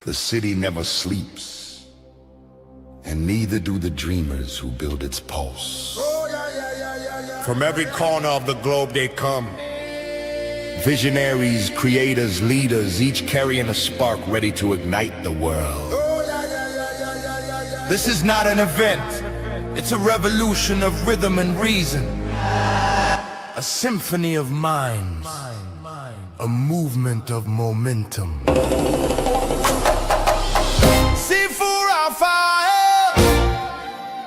The city never sleeps, and neither do the dreamers who build its pulse. From every corner of the globe they come. Visionaries, creators, leaders, each carrying a spark ready to ignite the world. This is not an event, it's a revolution of rhythm and reason. A symphony of minds, a movement of momentum. Sifu Rafael,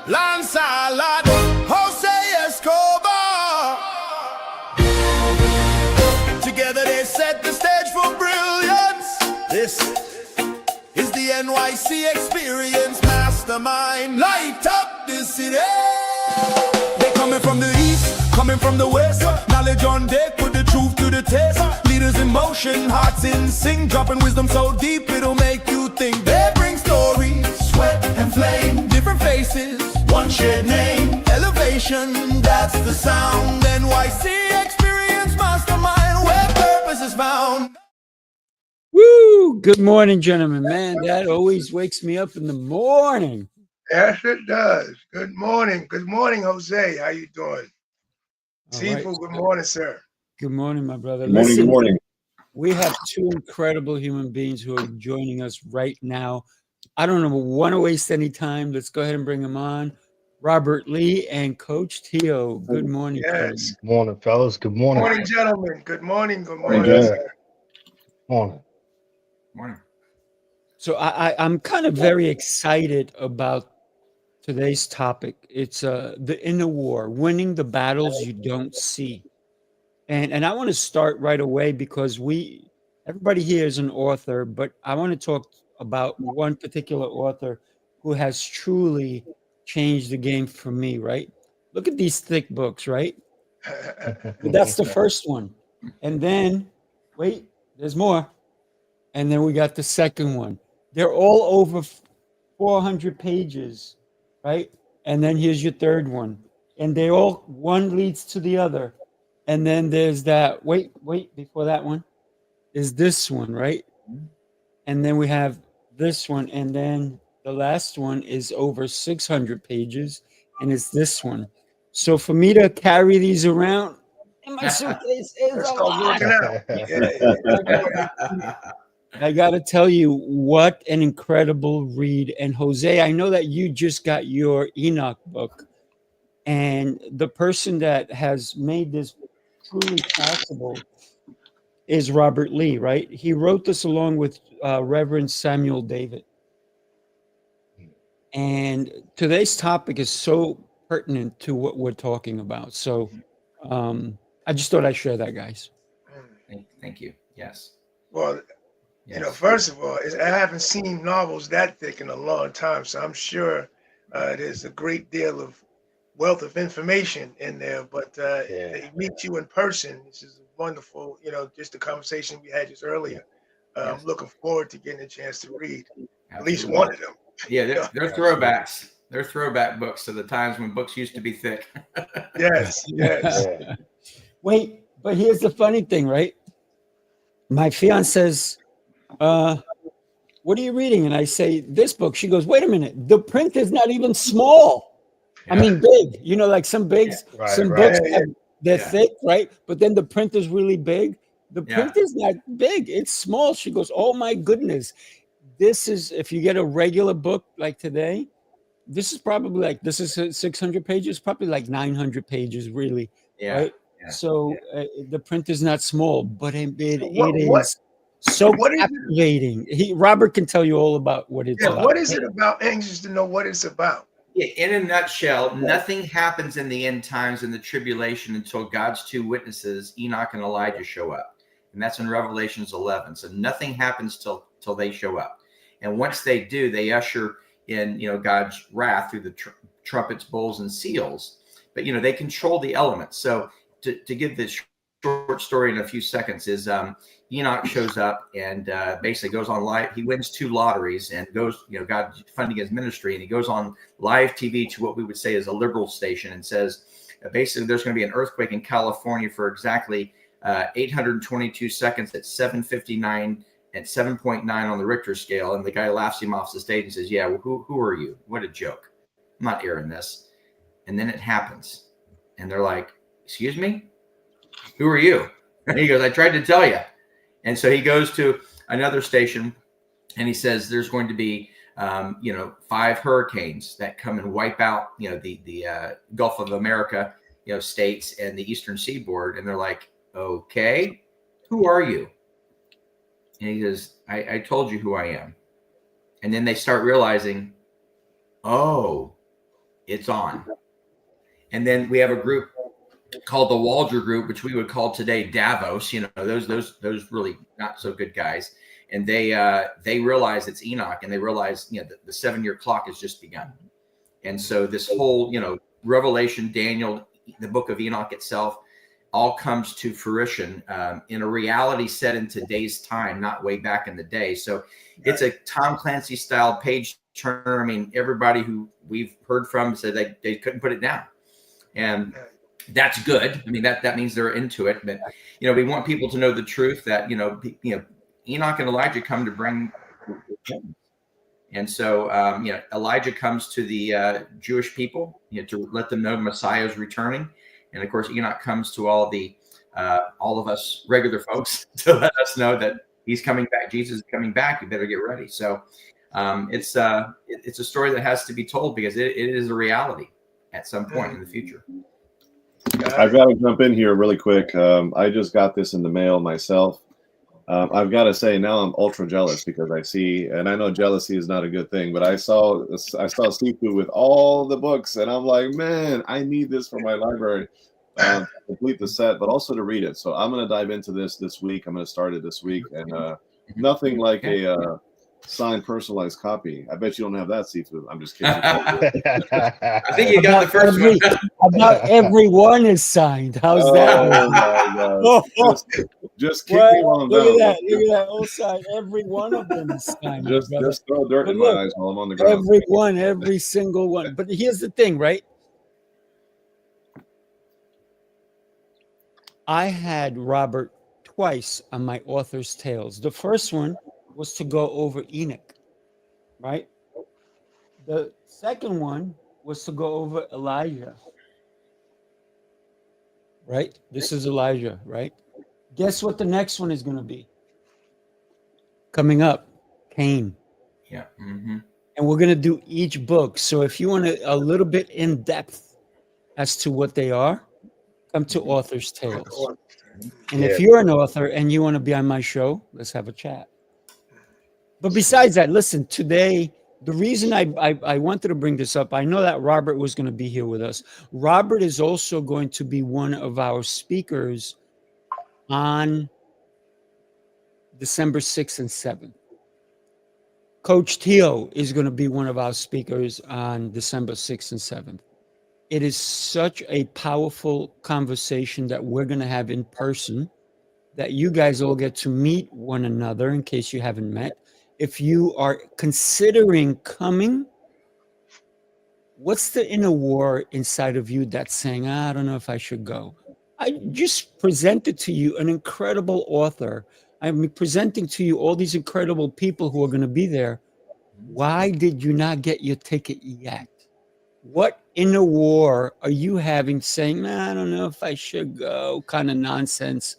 Lancelot, Jose Escobar. Together they set the stage for brilliance. This is the NYC Experience. Mastermind, light up the city. They coming from the east, coming from the west. Knowledge on deck, put the truth to the test. Leaders in motion, hearts in sync, dropping wisdom so deep it'll make you think. They bring stories, sweat and flame, different faces, one shared name. Elevation, that's the sound. NYC Experience Mastermind, where purpose is found. Woo! Good morning, gentlemen. Man, that always wakes me up in the morning. Yes, it does. Good morning. Good morning, Jose. How you doing? Sifu, Right. good morning, sir. Good morning, my brother. Good morning, Listen, good morning. we have two incredible human beings who are joining us right now. I don't want to waste any time. Let's go ahead and bring them on. Robert Lee and Coach Tio. Good morning. Yes. Good morning, fellas. Good Good morning. morning, gentlemen. Good morning. Good Morning, morning, gentlemen. sir. Morning. Morning. So I'm kind of very excited about today's topic. It's the inner war, winning the battles you don't see. And I want to start right away because everybody here is an author, but I want to talk about one particular author who has truly changed the game for me, right? Look at these thick books, right? That's the first one. And then, wait, there's more. And then we got the second one. They're all over 400 pages, right? And then here's your third one. And they all, one leads to the other. And then there's that, wait, before that one is this one, right? And then we have this one. And then the last one is over 600 pages. And it's this one. So for me to carry these around in my suitcase is Let's a go lot. working out. Yeah. I got to tell you, what an incredible read. And Jose, I know that you just got your Enoch book. And the person that has made this truly possible is Robert Lee, right? He wrote this along with Reverend Samuel David. And today's topic is so pertinent to what we're talking about. So I just thought I'd share that, guys. Thank you. Yes. Well, Yes. you know, first of all, I haven't seen novels that thick in a long time, so I'm sure there's a great deal of wealth of information in there. But they meet you in person. This is wonderful. You know, just the conversation we had just earlier. Yes. I'm looking forward to getting a chance to read at least Absolutely. one of them. Yeah, they're throwbacks. They're throwback books to the times when books used to be thick. Yes, yes. Yeah. Wait, but here's the funny thing, right? My fiance says, what are you reading? And I say, this book. She goes, wait a minute. The print is not even small. I mean, big. You know, like some bigs, Right, some right. books, they're Yeah. thick, right? But then the print is really big. The Yeah. print is not big. It's small. She goes, oh, my goodness. This is, if you get a regular book like today, this is probably like, this is 600 pages, probably like 900 pages, really. Yeah. Right? Yeah. So the print is not small, but it What- is so what is it? captivating. Robert can tell you all about what it's Yeah, about. what is it about? Anxious to know what it's about. Yeah, in a nutshell, nothing happens in the end times in the tribulation until God's two witnesses, Enoch and Elijah, show up. And that's in Revelations 11. So nothing happens till they show up. And once they do, they usher in, God's wrath through the trumpets, bowls, and seals. But, they control the elements. So to give this short story in a few seconds is Enoch shows up and basically goes on live. He wins 2 lotteries and goes, God funding his ministry. And he goes on live TV to what we would say is a liberal station and says, basically, there's going to be an earthquake in California for exactly 822 seconds at 7:59 at 7.9 on the Richter scale. And the guy laughs him off the stage and says, yeah, well, who are you? What a joke. I'm not airing this. And then it happens. And they're like, excuse me? Who are you? And he goes, I tried to tell you. And so he goes to another station and he says, there's going to be, 5 hurricanes that come and wipe out, the Gulf of America, states and the Eastern Seaboard. And they're like, okay, who are you? And he says, I told you who I am. And then they start realizing, oh, it's on. And then we have a group called the Waldron Group, which we would call today Davos, those really not so good guys. And they realize it's Enoch, and they realize, the 7-year clock has just begun. And so this whole, Revelation, Daniel, the book of Enoch itself, all comes to fruition in a reality set in today's time, not way back in the day. So it's a Tom Clancy style page turner. I mean, everybody who we've heard from said they couldn't put it down. And that's good. I mean, that means they're into it. But, we want people to know the truth that, Enoch and Elijah come to bring. And so, Elijah comes to the Jewish people, to let them know Messiah is returning. And of course, Enoch comes to all of us regular folks to let us know that he's coming back. Jesus is coming back. You better get ready. So it's a story that has to be told because it is a reality at some point in the future. I've got to jump in here really quick. I just got this in the mail myself. I've got to say now I'm ultra jealous because I see, and I know jealousy is not a good thing, but I saw Sifu with all the books, and I'm like, man, I need this for my library to complete the set, but also to read it. So I'm going to dive into this week. I'm going to start it this week, and nothing like a signed, personalized copy. I bet you don't have that, Sifu. I'm just kidding. I think you got the first one. About everyone is signed. How's that? Oh my God. Just kick me on look down. at that. All signed. Every one of them is signed. Just throw dirt in my eyes while I'm on the ground. Every single one. But here's the thing, right? I had Robert twice on my author's tales. The first one was to go over Enoch, right? The second one was to go over Elijah, right? This is Elijah, right? Guess what the next one is going to be? Coming up, Cain. Yeah. Mm-hmm. And we're going to do each book. So if you want a little bit in depth as to what they are, come to Author's Tales. And if you're an author and you want to be on my show, let's have a chat. But besides that, listen, today, the reason I wanted to bring this up, I know that Robert was going to be here with us. Robert is also going to be one of our speakers on December 6th and 7th. Coach Theo is going to be one of our speakers on December 6th and 7th. It is such a powerful conversation that we're going to have in person, that you guys all get to meet one another in case you haven't met. If you are considering coming, what's the inner war inside of you that's saying, I don't know if I should go? I just presented to you an incredible author. I'm presenting to you all these incredible people who are going to be there. Why did you not get your ticket yet? What inner war are you having saying, I don't know if I should go, kind of nonsense?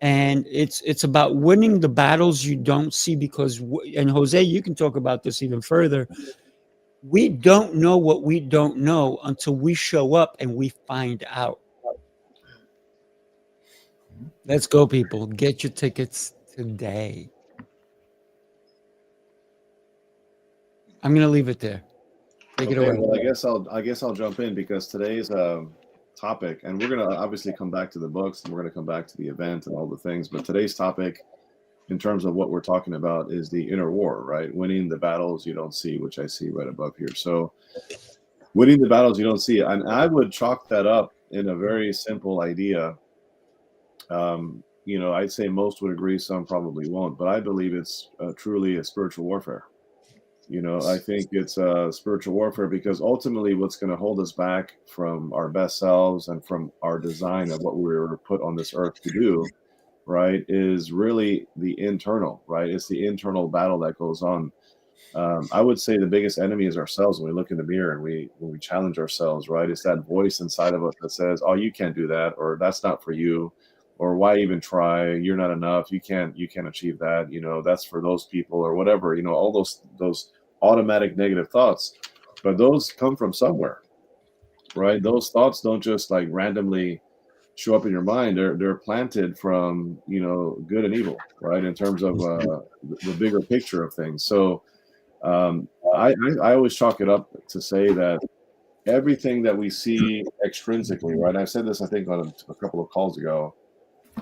And it's about winning the battles you don't see, because, and Jose, you can talk about this even further. We don't know what we don't know until we show up and we find out. Let's go, people. Get your tickets today. I'm going to leave it there. Take it away. Well, I guess I'll jump in, because today's topic, and we're going to obviously come back to the books, and we're going to come back to the event and all the things, but today's topic, in terms of what we're talking about, is the inner war, right? Winning the battles you don't see, which I see right above here. So winning the battles you don't see, and I would chalk that up in a very simple idea. I'd say most would agree, some probably won't, but I believe it's truly a spiritual warfare. I think it's spiritual warfare, because ultimately what's going to hold us back from our best selves and from our design of what we were put on this earth to do right, is really the internal, right? It's the internal battle that goes on. I would say the biggest enemy is ourselves when we look in the mirror and when we challenge ourselves, right? It's that voice inside of us that says, "Oh, you can't do that," or "That's not for you," or "Why even try? You're not enough. You can't achieve that. That's for those people," or whatever. All those automatic negative thoughts, but those come from somewhere, right? Those thoughts don't just like randomly show up in your mind. They're planted from good and evil, right? In terms of the bigger picture of things. So I always chalk it up to say that everything that we see extrinsically, right? I've said this, I think, on a couple of calls ago,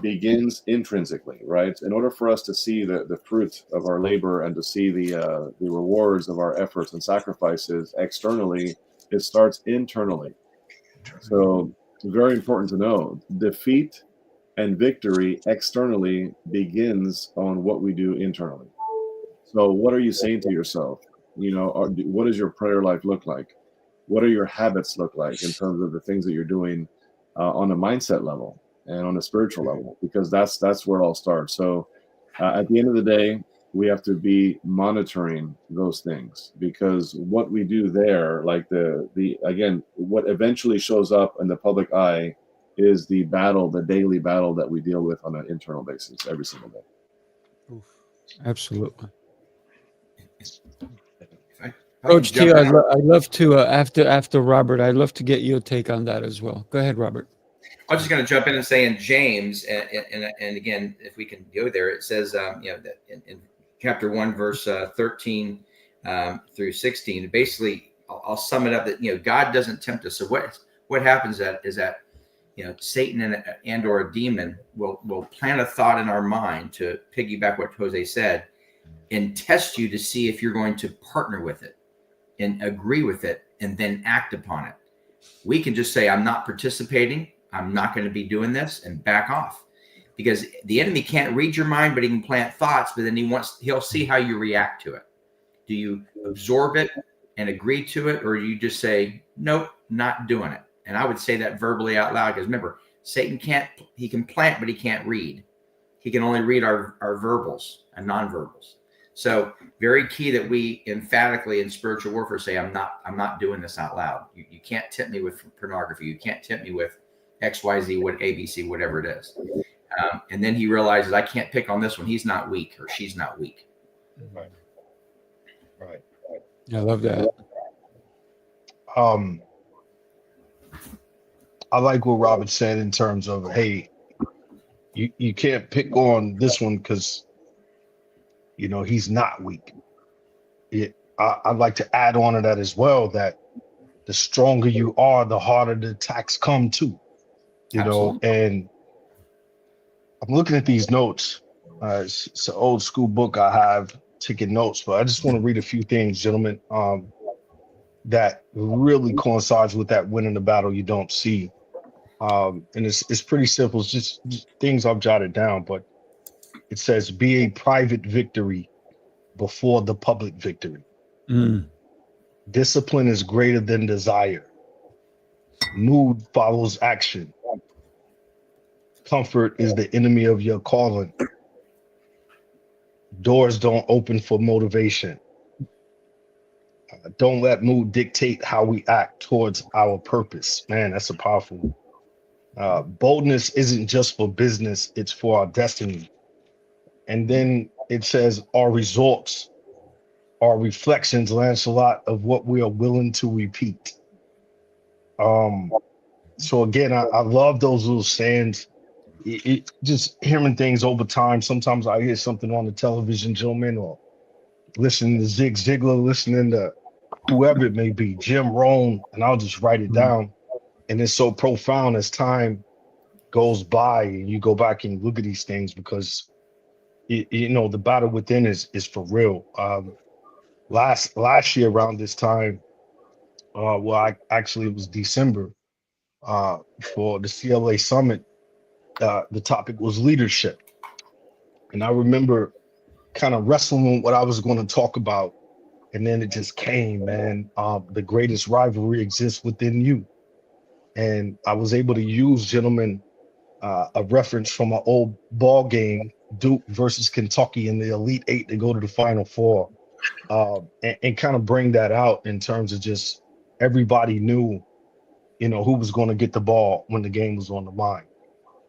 begins intrinsically, right? In order for us to see the fruit of our labor and to see the rewards of our efforts and sacrifices externally, it starts internally. So it's very important to know defeat and victory externally begins on what we do internally. So what are you saying to yourself? What does your prayer life look like? What are your habits look like in terms of the things that you're doing on a mindset level and on a spiritual level? Because that's where it all starts. So at the end of the day, we have to be monitoring those things, because what we do there, like again, what eventually shows up in the public eye is the daily battle that we deal with on an internal basis every single day. Absolutely. Coach T, I'd love to, after Robert, I'd love to get your take on that as well. Go ahead, Robert. I was just going to jump in and say in James, and again, if we can go there, it says, that in chapter 1, verse 13 through 16, basically, I'll sum it up that, God doesn't tempt us. So what happens is that Satan and or a demon will plant a thought in our mind, to piggyback what Jose said, and test you to see if you're going to partner with it and agree with it and then act upon it. We can just say, I'm not participating. I'm not going to be doing this, and back off, because the enemy can't read your mind, but he can plant thoughts, but then he'll see how you react to it. Do you absorb it and agree to it, or do you just say, nope, not doing it? And I would say that verbally out loud, because remember, Satan he can plant, but he can't read. He can only read our verbals and nonverbals. So very key that we emphatically in spiritual warfare say, I'm not doing this out loud. You can't tempt me with pornography. You can't tempt me with XYZ, what ABC, whatever it is. And then he realizes, I can't pick on this one. He's not weak, or she's not weak. Right. I love that. I like what Robert said in terms of, hey, you can't pick on this one because he's not weak. I'd like to add on to that as well, that the stronger you are, the harder the attacks come too. And I'm looking at these notes. It's an old school book I have, taking notes, but I just want to read a few things, gentlemen, that really coincides with that winning the battle you don't see. And it's pretty simple. It's just things I've jotted down, but it says, be a private victory before the public victory. Discipline is greater than desire. Mood follows action. Comfort is the enemy of your calling. Doors don't open for motivation. Don't let mood dictate how we act towards our purpose. Man, that's a powerful one. Boldness isn't just for business, it's for our destiny. And then it says, our results are reflections, Lancelot, of what we are willing to repeat. So again, I love those little sayings. It just hearing things over time. Sometimes I hear something on the television, gentlemen, or listening to Zig Ziglar, listening to whoever it may be, Jim Rohn, and I'll just write it down. And it's so profound as time goes by and you go back and look at these things, because the battle within is for real. Last year around this time, it was December, for the CLA summit. The topic was leadership. And I remember kind of wrestling with what I was going to talk about. And then it just came, man. The greatest rivalry exists within you. And I was able to use, gentlemen, a reference from an old ball game, Duke versus Kentucky in the Elite Eight to go to the Final Four, and kind of bring that out in terms of just everybody knew, you know, who was going to get the ball when the game was on the line.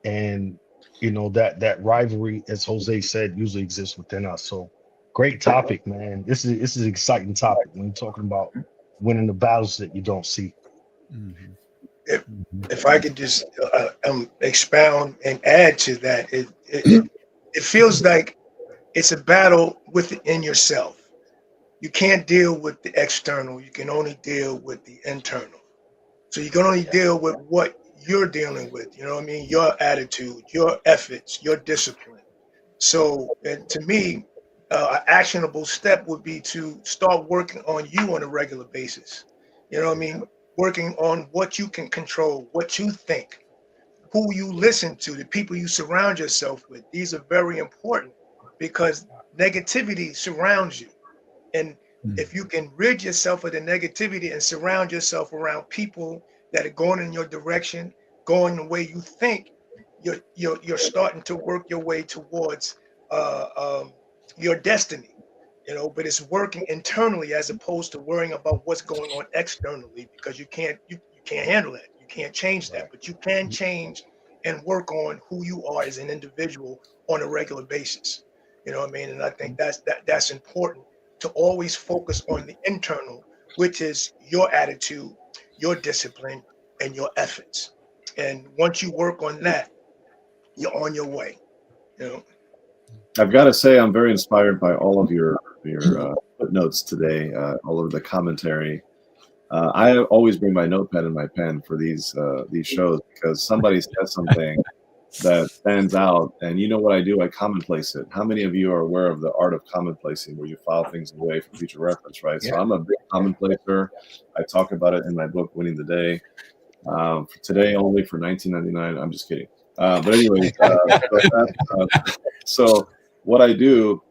And, you know, that rivalry, as Jose said, usually exists within us. So great topic, man. This is an exciting topic when you're talking about winning the battles that you don't see. Mhm. If I could just expound and add to that, it feels like it's a battle within yourself. You can't deal with the external. You can only deal with the internal. So you can only deal with what you're dealing with. You know what I mean? Your attitude, your efforts, your discipline. So to me, an actionable step would be to start working on you on a regular basis. You know what I mean? Working on what you can control, what you think, who you listen to, the people you surround yourself with. These are very important because negativity surrounds you. And if you can rid yourself of the negativity and surround yourself around people that are going in your direction, going the way you think, you're starting to work your way towards your destiny. You know, but it's working internally as opposed to worrying about what's going on externally, because you can't handle it. You can't change that, but you can change and work on who you are as an individual on a regular basis. You know what I mean? And I think that's important, to always focus on the internal, which is your attitude, your discipline, and your efforts. And once you work on that, you're on your way. You know. I've got to say, I'm very inspired by all of your footnotes today, all of the commentary. I always bring my notepad and my pen for these shows, because somebody says something that stands out, and you know what I do? I commonplace it. How many of you are aware of the art of commonplacing, where you file things away for future reference, right? Yeah. So I'm a big commonplacer. I talk about it in my book, Winning the Day. For today only, for $19.99. I'm just kidding. But anyway, so what I do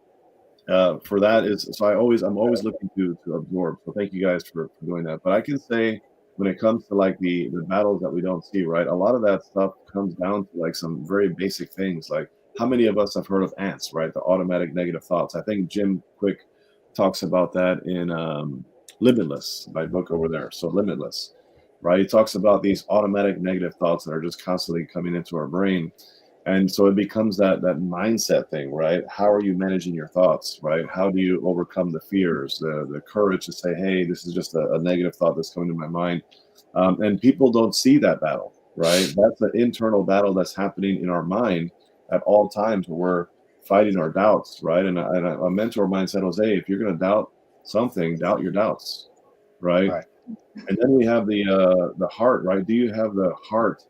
for that is, so I'm always looking to absorb. So thank you guys for doing that. But I can say, when it comes to like the battles that we don't see, right, a lot of that stuff comes down to like some very basic things. Like, how many of us have heard of ants, right? The automatic negative thoughts. I think Jim Quick talks about that in Limitless, my book over there. So Limitless, right? He talks about these automatic negative thoughts that are just constantly coming into our brain. And so it becomes that mindset thing, right? How are you managing your thoughts, right? How do you overcome the fears, the courage to say, hey, this is just a negative thought that's coming to my mind. And people don't see that battle, right? That's an internal battle that's happening in our mind at all times, where we're fighting our doubts, right? And a mentor of mine said, Jose, if you're going to doubt something, doubt your doubts, right? And then we have the heart, right? Do you have the heart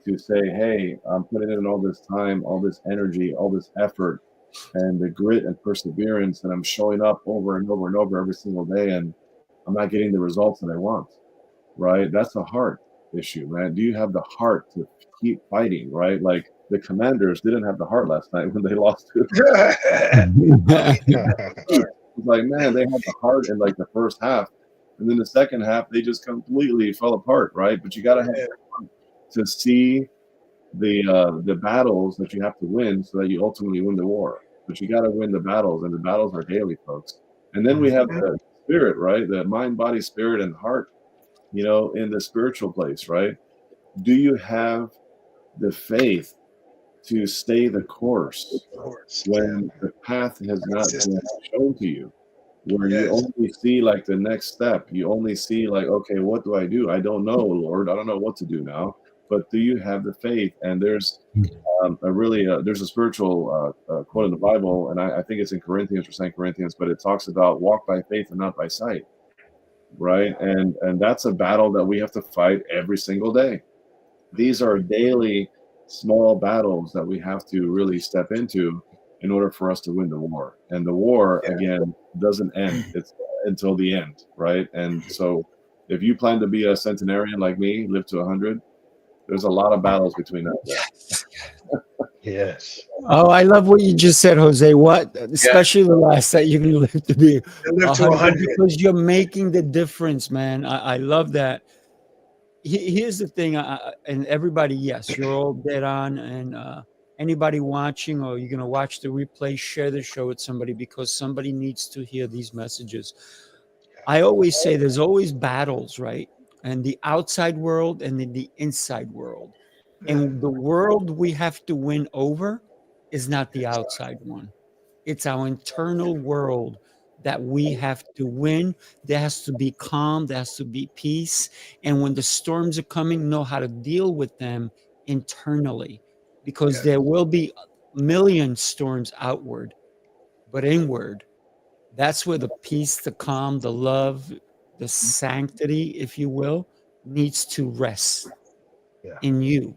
to say, hey, I'm putting in all this time, all this energy, all this effort, and the grit and perseverance, and I'm showing up over and over and over every single day, and I'm not getting the results that I want, right? That's a heart issue, man. Do you have the heart to keep fighting, right? Like the Commanders didn't have the heart last night when they lost to it's like, man, they had the heart in like the first half, and then the second half they just completely fell apart, right? But you got to have to see the battles that you have to win, so that you ultimately win the war. But you got to win the battles, and the battles are daily, folks. And then we have the spirit, right? The mind, body, spirit, and heart, you know, in the spiritual place, right? Do you have the faith to stay the course when the path has not been shown to you? Where you only see like the next step. You only see like, okay, what do I do? I don't know, Lord. I don't know what to do now. But do you have the faith? And there's there's a spiritual quote in the Bible, and I think it's in Corinthians or 2 Corinthians, but it talks about walk by faith and not by sight, right? And that's a battle that we have to fight every single day. These are daily small battles that we have to really step into in order for us to win the war. And the war, again, doesn't end. It's until the end, right? And so if you plan to be a centenarian like me, live to 100, there's a lot of battles between us. Yes. Oh, I love what you just said, Jose. What, especially the last that you're gonna live to be 100, because you're making the difference, man. I love that. here's the thing, and everybody, yes, you're all dead on, and anybody watching, or you're going to watch the replay, share the show with somebody, because somebody needs to hear these messages. I always say there's always battles, right? And the outside world and the inside world. And the world we have to win over is not the outside one. It's our internal world that we have to win. There has to be calm, there has to be peace. And when the storms are coming, know how to deal with them internally, because there will be a million storms outward, but inward, that's where the peace, the calm, the love, the sanctity, if you will, needs to rest in you.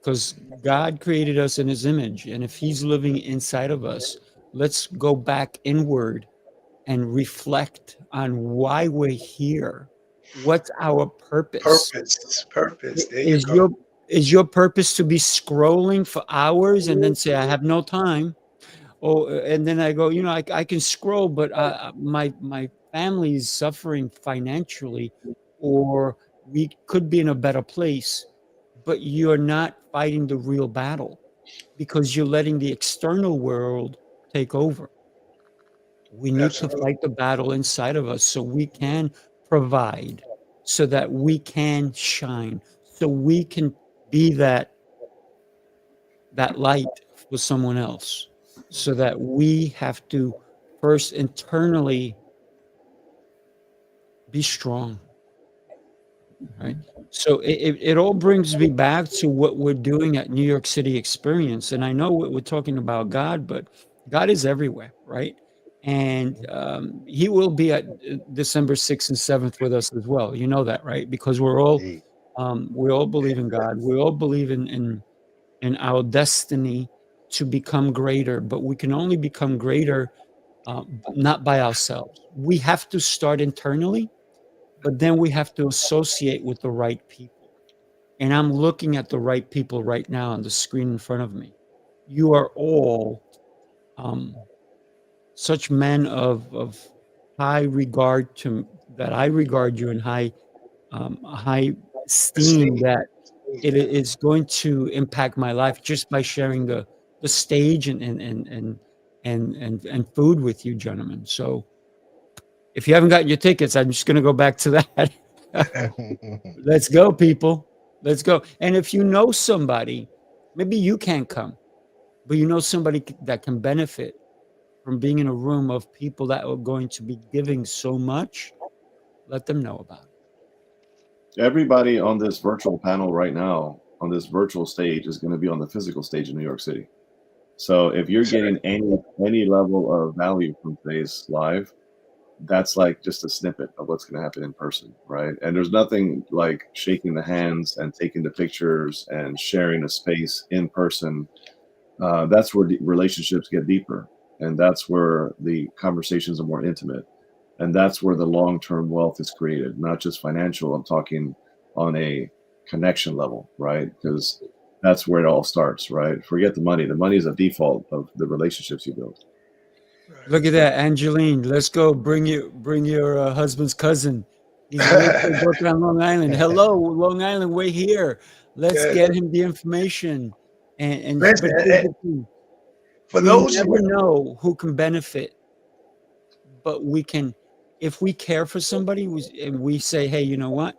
Because God created us in his image. And if he's living inside of us, let's go back inward and reflect on why we're here. What's our purpose? Purpose. There you go. Is your purpose to be scrolling for hours and then say, I have no time? Oh, and then I go, I can scroll, but my family is suffering financially, or we could be in a better place, but you're not fighting the real battle because you're letting the external world take over. We need to fight the battle inside of us so we can provide, so that we can shine, so we can be that light for someone else, so that we have to first internally be strong, right? So it all brings me back to what we're doing at New York City Experience. And I know we're talking about God, but God is everywhere, right? And he will be at December 6th and 7th with us as well. You know that, right? Because we all believe in God. We all believe in our destiny to become greater, but we can only become greater not by ourselves. We have to start internally, but then we have to associate with the right people. And I'm looking at the right people right now on the screen in front of me. You are all such men of high regard that I regard you in high esteem, that it is going to impact my life just by sharing the stage and food with you, gentlemen. So if you haven't gotten your tickets, I'm just going to go back to that. Let's go, people. Let's go. And if you know somebody, maybe you can't come, but you know somebody that can benefit from being in a room of people that are going to be giving so much, let them know about it. Everybody on this virtual panel right now, on this virtual stage, is going to be on the physical stage in New York City. So if you're getting any level of value from today's live, that's like just a snippet of what's going to happen in person, right? And there's nothing like shaking the hands and taking the pictures and sharing a space in person. That's where the relationships get deeper, and that's where the conversations are more intimate, and that's where the long-term wealth is created, not just financial. I'm talking on a connection level, right? Because that's where it all starts, right? Forget the money. The money is a default of the relationships you build. Look at that, Angeline. Let's go. Bring your husband's cousin. He's working on Long Island. Hello, Long Island. We're here. Let's get him the information. And for those who never know who can benefit, but we can, if we care for somebody, and we say, hey, you know what?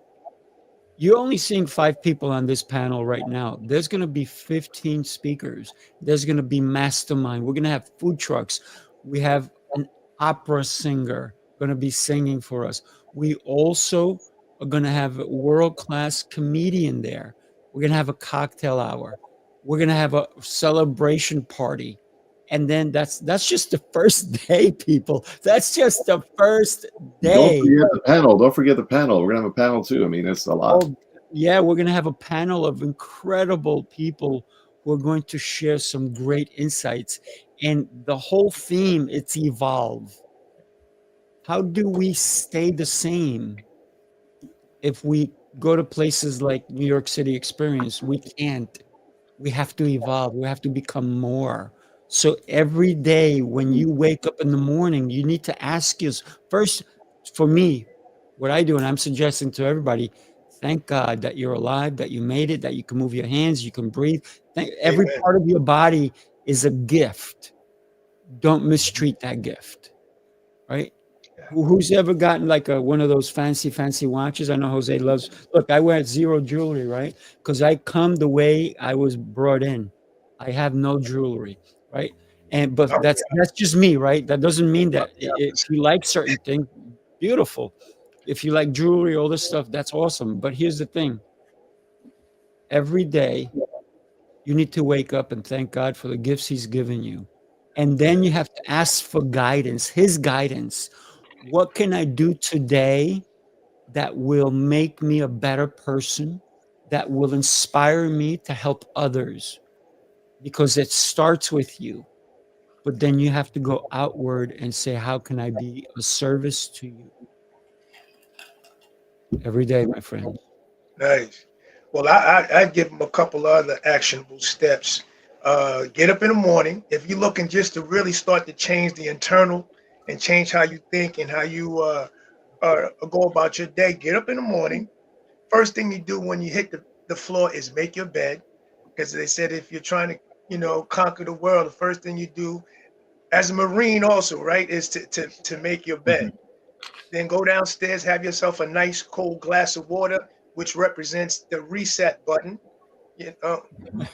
You're only seeing 5 people on this panel right now. There's going to be 15 speakers. There's going to be mastermind. We're going to have food trucks. We have an opera singer going to be singing for us. We also are going to have a world-class comedian there. We're going to have a cocktail hour. We're going to have a celebration party. And then that's just the first day, people. That's just the first day. Don't forget the panel. Don't forget the panel. We're going to have a panel too. I mean, it's a lot. Oh, yeah, we're going to have a panel of incredible people who are going to share some great insights. And the whole theme, it's evolve. How do we stay the same if we go to places like New York City Experience? We can't. We have to evolve. We have to become more. So every day when you wake up in the morning, you need to ask yourself, first, for me, what I do, and I'm suggesting to everybody, thank God that you're alive, that you made it, that you can move your hands, you can breathe. Every Amen. part of your body is a gift. Don't mistreat that gift, right? Who's ever gotten like one of those fancy watches? I know Jose loves. Look, I wear zero jewelry, right? Because I come the way I was brought in. I have no jewelry, right? But Oh, that's just me, right? That doesn't mean that if you like certain things, beautiful. If you like jewelry, all this stuff, that's awesome. But here's the thing: every day you need to wake up and thank God for the gifts He's given you, and then you have to ask for guidance, His guidance. What can I do today that will make me a better person, that will inspire me to help others? Because it starts with you, but then you have to go outward and say, how can I be a service to you? Every day, my friend. nice. Well, I give them a couple other actionable steps. Get up in the morning. If you're looking just to really start to change the internal and change how you think and how you go about your day, get up in the morning. First thing you do when you hit the floor is make your bed. Because they said if you're trying to, conquer the world, the first thing you do as a Marine also, right, is to make your bed. Then go downstairs, have yourself a nice cold glass of water, which represents the reset button.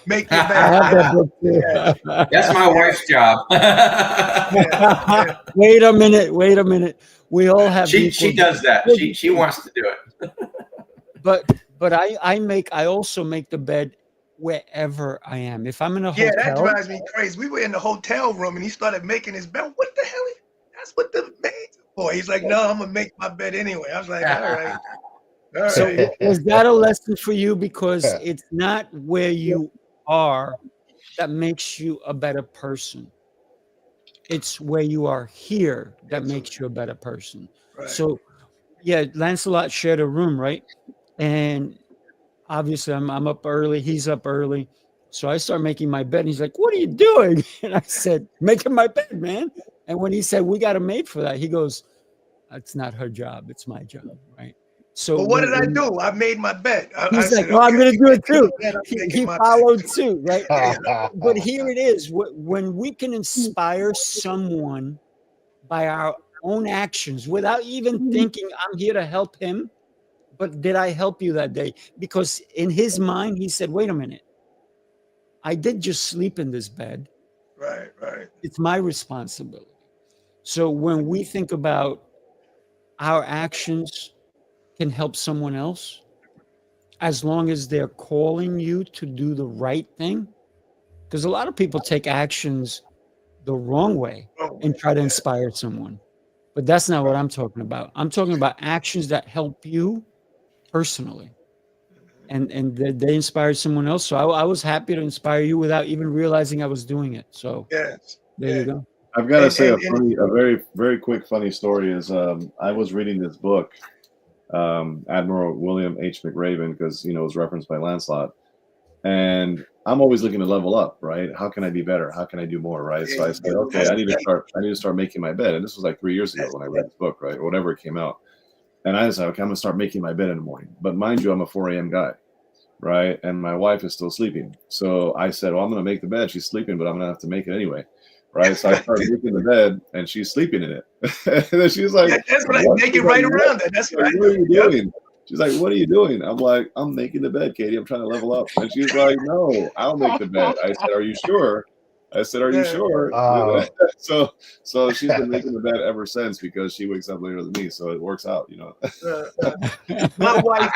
Make your I bed. have that book too. Yeah, That's my wife's job. yeah. Wait a minute. We all have she equal does that. She wants to do it. But I also make the bed wherever I am. If I'm in a Yeah, that hotel, drives me crazy. We were in the hotel room and he started making his bed. What the hell? That's what the maid's for. He's like, no, I'm gonna make my bed anyway. I was like, all right. All so right. was that a lesson for you? Because it's not where you are that makes you a better person. It's where you are here that makes you a better person. Right. So yeah, Lancelot shared a room, right? And obviously I'm up early, he's up early. So I start making my bed and he's like, what are you doing? And I said, making my bed, man. And when he said, we got a maid for that, he goes, it's not her job, it's my job, right? So Well, what did I do? I made my bed. I he's like, said, well, I'm okay, going to do it too. I'm making He my followed bed. suit, right? But here it is. When we can inspire someone by our own actions without even thinking, I'm here to help him. But did I help you that day? Because in his mind, he said, wait a minute. I did just sleep in this bed. Right, right. It's my responsibility. So when we think about our actions can help someone else, as long as they're calling you to do the right thing, because a lot of people take actions the wrong way and try to inspire someone. But that's not what I'm talking about. I'm talking about actions that help you personally. And they inspired someone else. So I was happy to inspire you without even realizing I was doing it. So yes, there you go. I've got to say a very, very quick funny story is I was reading this book, Admiral William H. McRaven, because, it was referenced by Lancelot. And I'm always looking to level up, right? How can I be better? How can I do more, right? So I said, okay, I need to start making my bed. And this was like 3 years ago when I read this book, right? Or whatever it came out. And I decided, okay, I'm gonna start making my bed in the morning. But mind you, I'm a 4 a.m. guy, right? And my wife is still sleeping. So I said, well, I'm gonna make the bed. She's sleeping, but I'm gonna have to make it anyway. Right. So I started making the bed and she's sleeping in it. And then she's like, that's what I make it right around it. That's what I do. What are you doing? She's like, what are you doing? I'm like, I'm making the bed, Katie. I'm trying to level up. And she's like, no, I'll make the bed. I said, are you sure? I said, are you sure? So she's been making the bed ever since because she wakes up later than me. So it works out, My wife,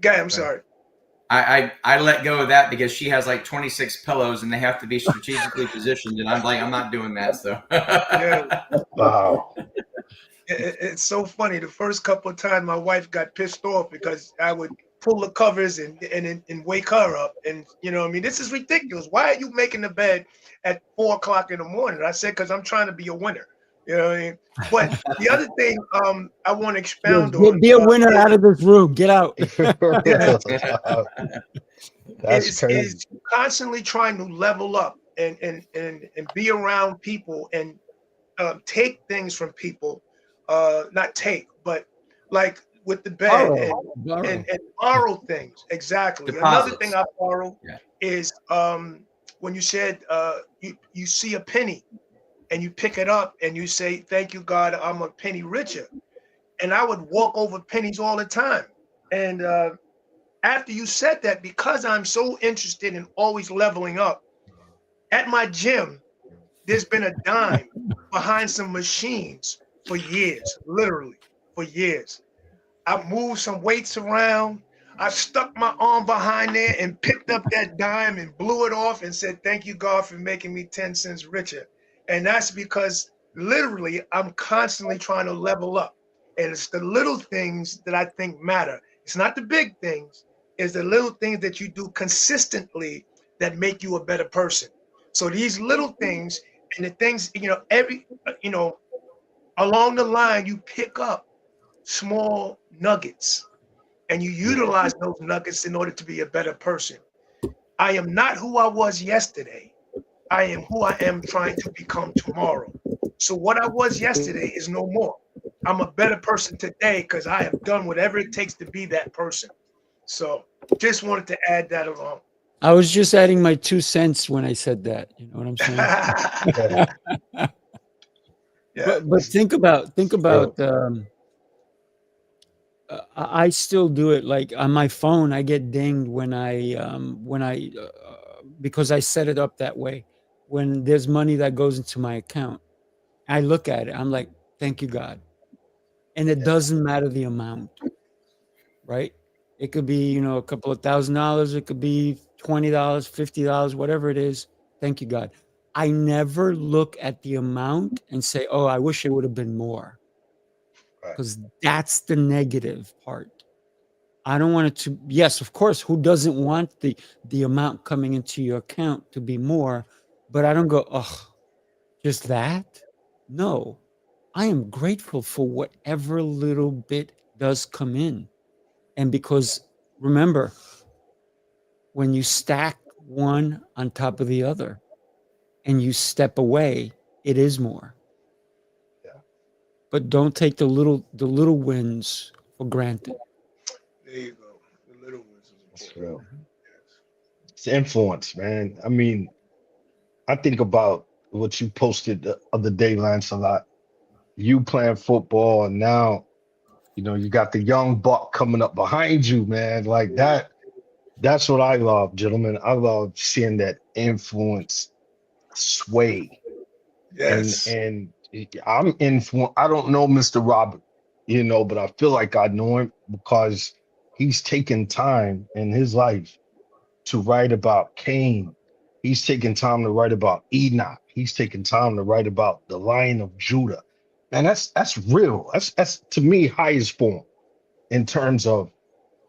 guy, I'm sorry. I let go of that because she has like 26 pillows and they have to be strategically positioned. And I'm like, I'm not doing that. So Wow. It's so funny. The first couple of times my wife got pissed off because I would pull the covers and wake her up. And this is ridiculous. Why are you making the bed at 4 o'clock in the morning? I said, because I'm trying to be a winner. You know what I mean? But the other thing I want to expound on. Be a winner out of this room. Get out. That's crazy. Is constantly trying to level up and be around people and take things from people. Not take, but like with the bad Borrow. and borrow things. Exactly. Another thing Deposits. I borrow Yeah. is when you said you see a penny and you pick it up and you say, "Thank you, God, I'm a penny richer." And I would walk over pennies all the time. And after you said that, because I'm so interested in always leveling up, at my gym, there's been a dime behind some machines for years, literally for years. I moved some weights around. I stuck my arm behind there and picked up that dime and blew it off and said, "Thank you, God, for making me 10 cents richer." And that's because literally I'm constantly trying to level up. And it's the little things that I think matter. It's not the big things, it's the little things that you do consistently that make you a better person. So these little things and the things, along the line, you pick up small nuggets and you utilize those nuggets in order to be a better person. I am not who I was yesterday. I am who I am trying to become tomorrow. So what I was yesterday is no more. I'm a better person today because I have done whatever it takes to be that person. So just wanted to add that along. I was just adding my 2 cents when I said that. You know what I'm saying? Yeah. But think about I still do it. Like on my phone, I get dinged when I because I set it up that way. When there's money that goes into my account, I look at it. I'm like, "Thank you, God," and it doesn't matter the amount, right? It could be a couple of $1,000. It could be $20, $50, whatever it is. Thank you, God. I never look at the amount and say, "Oh, I wish it would have been more," because that's the negative part. I don't want it to. Yes, of course. Who doesn't want the amount coming into your account to be more? But I don't go, "Oh, just that." No, I am grateful for whatever little bit does come in, and because remember, when you stack one on top of the other, and you step away, it is more. Yeah. But don't take the little wins for granted. There you go. The little ones is That's important. real. It's influence, man. I mean, I think about what you posted the other day, Lancelot. You playing football, and now you got the young buck coming up behind you, man. Like that. That's what I love, gentlemen. I love seeing that influence sway. And Yes. I'm influenced. I don't know Mr. Robert, but I feel like I know him because he's taken time in his life to write about Cain. He's taken time to write about Enoch. He's taken time to write about the Lion of Judah. And that's real. That's to me highest form in terms of,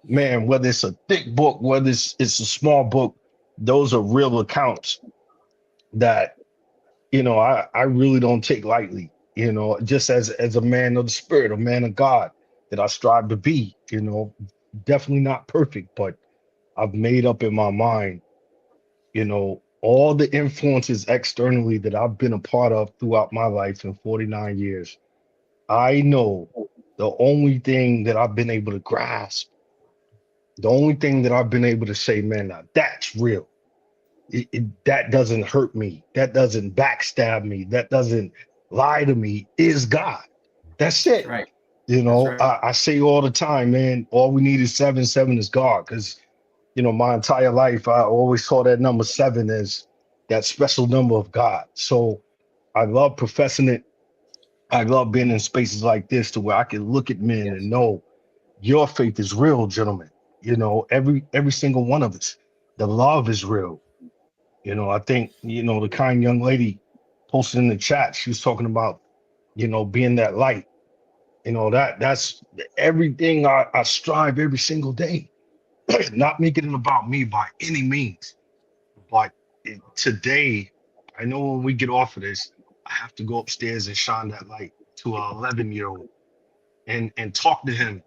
man, whether it's a thick book, whether it's a small book, those are real accounts that I really don't take lightly, just as a man of the spirit, a man of God that I strive to be, definitely not perfect, but I've made up in my mind, all the influences externally that I've been a part of throughout my life in 49 years. I know the only thing that I've been able to grasp, the only thing that I've been able to say, man, now that's real. That doesn't hurt me. That doesn't backstab me. That doesn't lie to me is God. That's it. Right. I say all the time, man, all we need is 7. 7 is God. Because, my entire life, I always saw that number 7 as that special number of God. So I love professing it. I love being in spaces like this to where I can look at men and know your faith is real, gentlemen. Every single one of us. The love is real. I think, the kind young lady posted in the chat, she was talking about, being that light. That's everything I strive every single day. Not making it about me by any means. But today, I know when we get off of this, I have to go upstairs and shine that light to an 11-year-old and talk to him.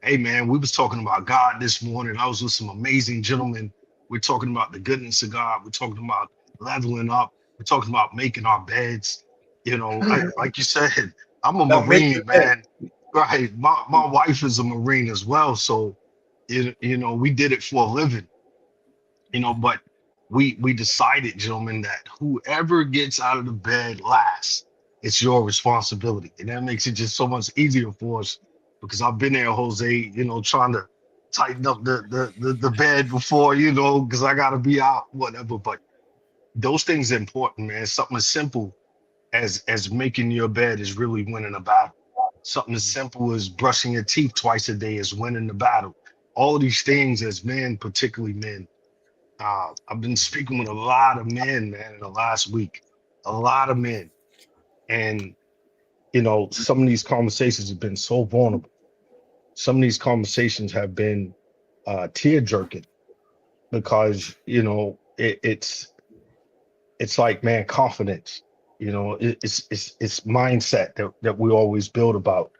Hey, man, we was talking about God this morning. I was with some amazing gentlemen. We're talking about the goodness of God. We're talking about leveling up. We're talking about making our beds. Like you said, I'm a Now make Marine, your bed. man. Right. My wife is a Marine as well. So, we did it for a living, but we decided, gentlemen, that whoever gets out of the bed last, it's your responsibility. And that makes it just so much easier for us because I've been there, Jose, trying to tighten up the bed before, because I gotta be out, whatever. But those things are important, man. Something as simple as making your bed is really winning a battle. Something as simple as brushing your teeth twice a day is winning the battle. All of these things as men, particularly men. I've been speaking with a lot of men, man, in the last week. A lot of men. And, some of these conversations have been so vulnerable. Some of these conversations have been tear jerking because, it's like, man, confidence. It's mindset that we always build about.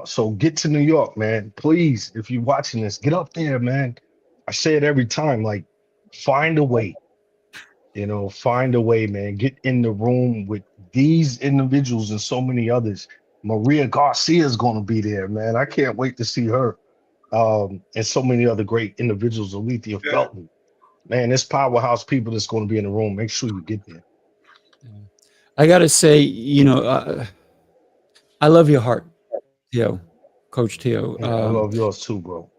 So get to New York, man. Please, if you're watching this, get up there, man. I say it every time, like, find a way. Find a way, man. Get in the room with these individuals and so many others. Maria Garcia is going to be there, man. I can't wait to see her. And so many other great individuals, Alethea Felton. Man, this powerhouse people that's going to be in the room. Make sure you get there. I got to say, I love your heart, Theo, Coach Theo. Yeah, I love yours too, bro.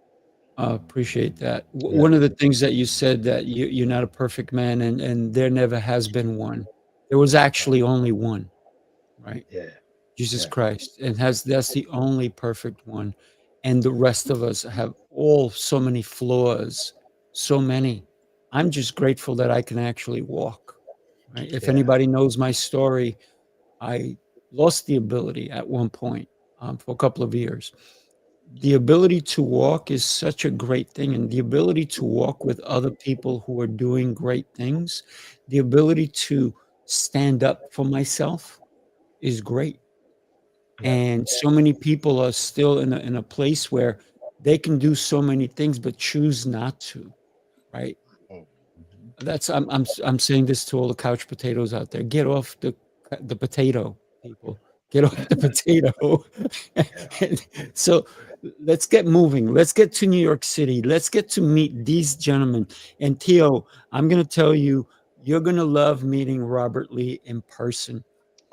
Appreciate that. One of the things that you said that you're not a perfect man, and there never has been one. There was actually only one, right? Yeah. Jesus Christ, and that's the only perfect one, and the rest of us have all so many flaws, so many. I'm just grateful that I can actually walk. Right? If anybody knows my story, I lost the ability at one point for a couple of years. The ability to walk is such a great thing, and the ability to walk with other people who are doing great things, the ability to stand up for myself is great. And so many people are still in a place where they can do so many things but choose not to, right? That's I'm saying this to all the couch potatoes out there. Get off the potato, people. Get off the potato. So let's get moving. Let's get to New York City. Let's get to meet these gentlemen. And Theo, I'm going to tell you, you're going to love meeting Robert Lee in person.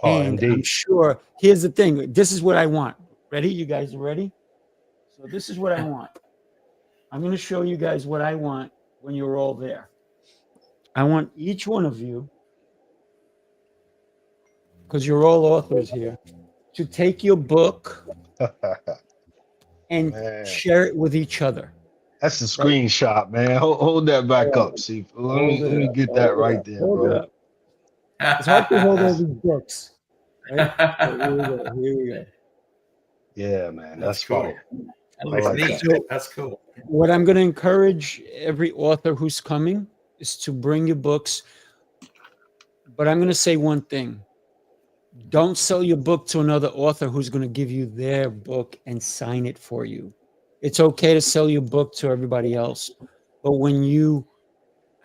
Oh, And indeed. I'm sure, here's the thing. This is what I want. Ready? You guys ready? So this is what I want. I'm going to show you guys what I want when you're all there. I want each one of you, because you're all authors here, to take your book and share it with each other. That's a screenshot, man. Hold that back up. See, let me get that right there, bro. It's hard to hold all these books. Right? Here we go. Yeah, man. That's cool. That's cool. What I'm going to encourage every author who's coming is to bring your books. But I'm going to say one thing. Don't sell your book to another author who's going to give you their book and sign it for you. It's okay to sell your book to everybody else. But when you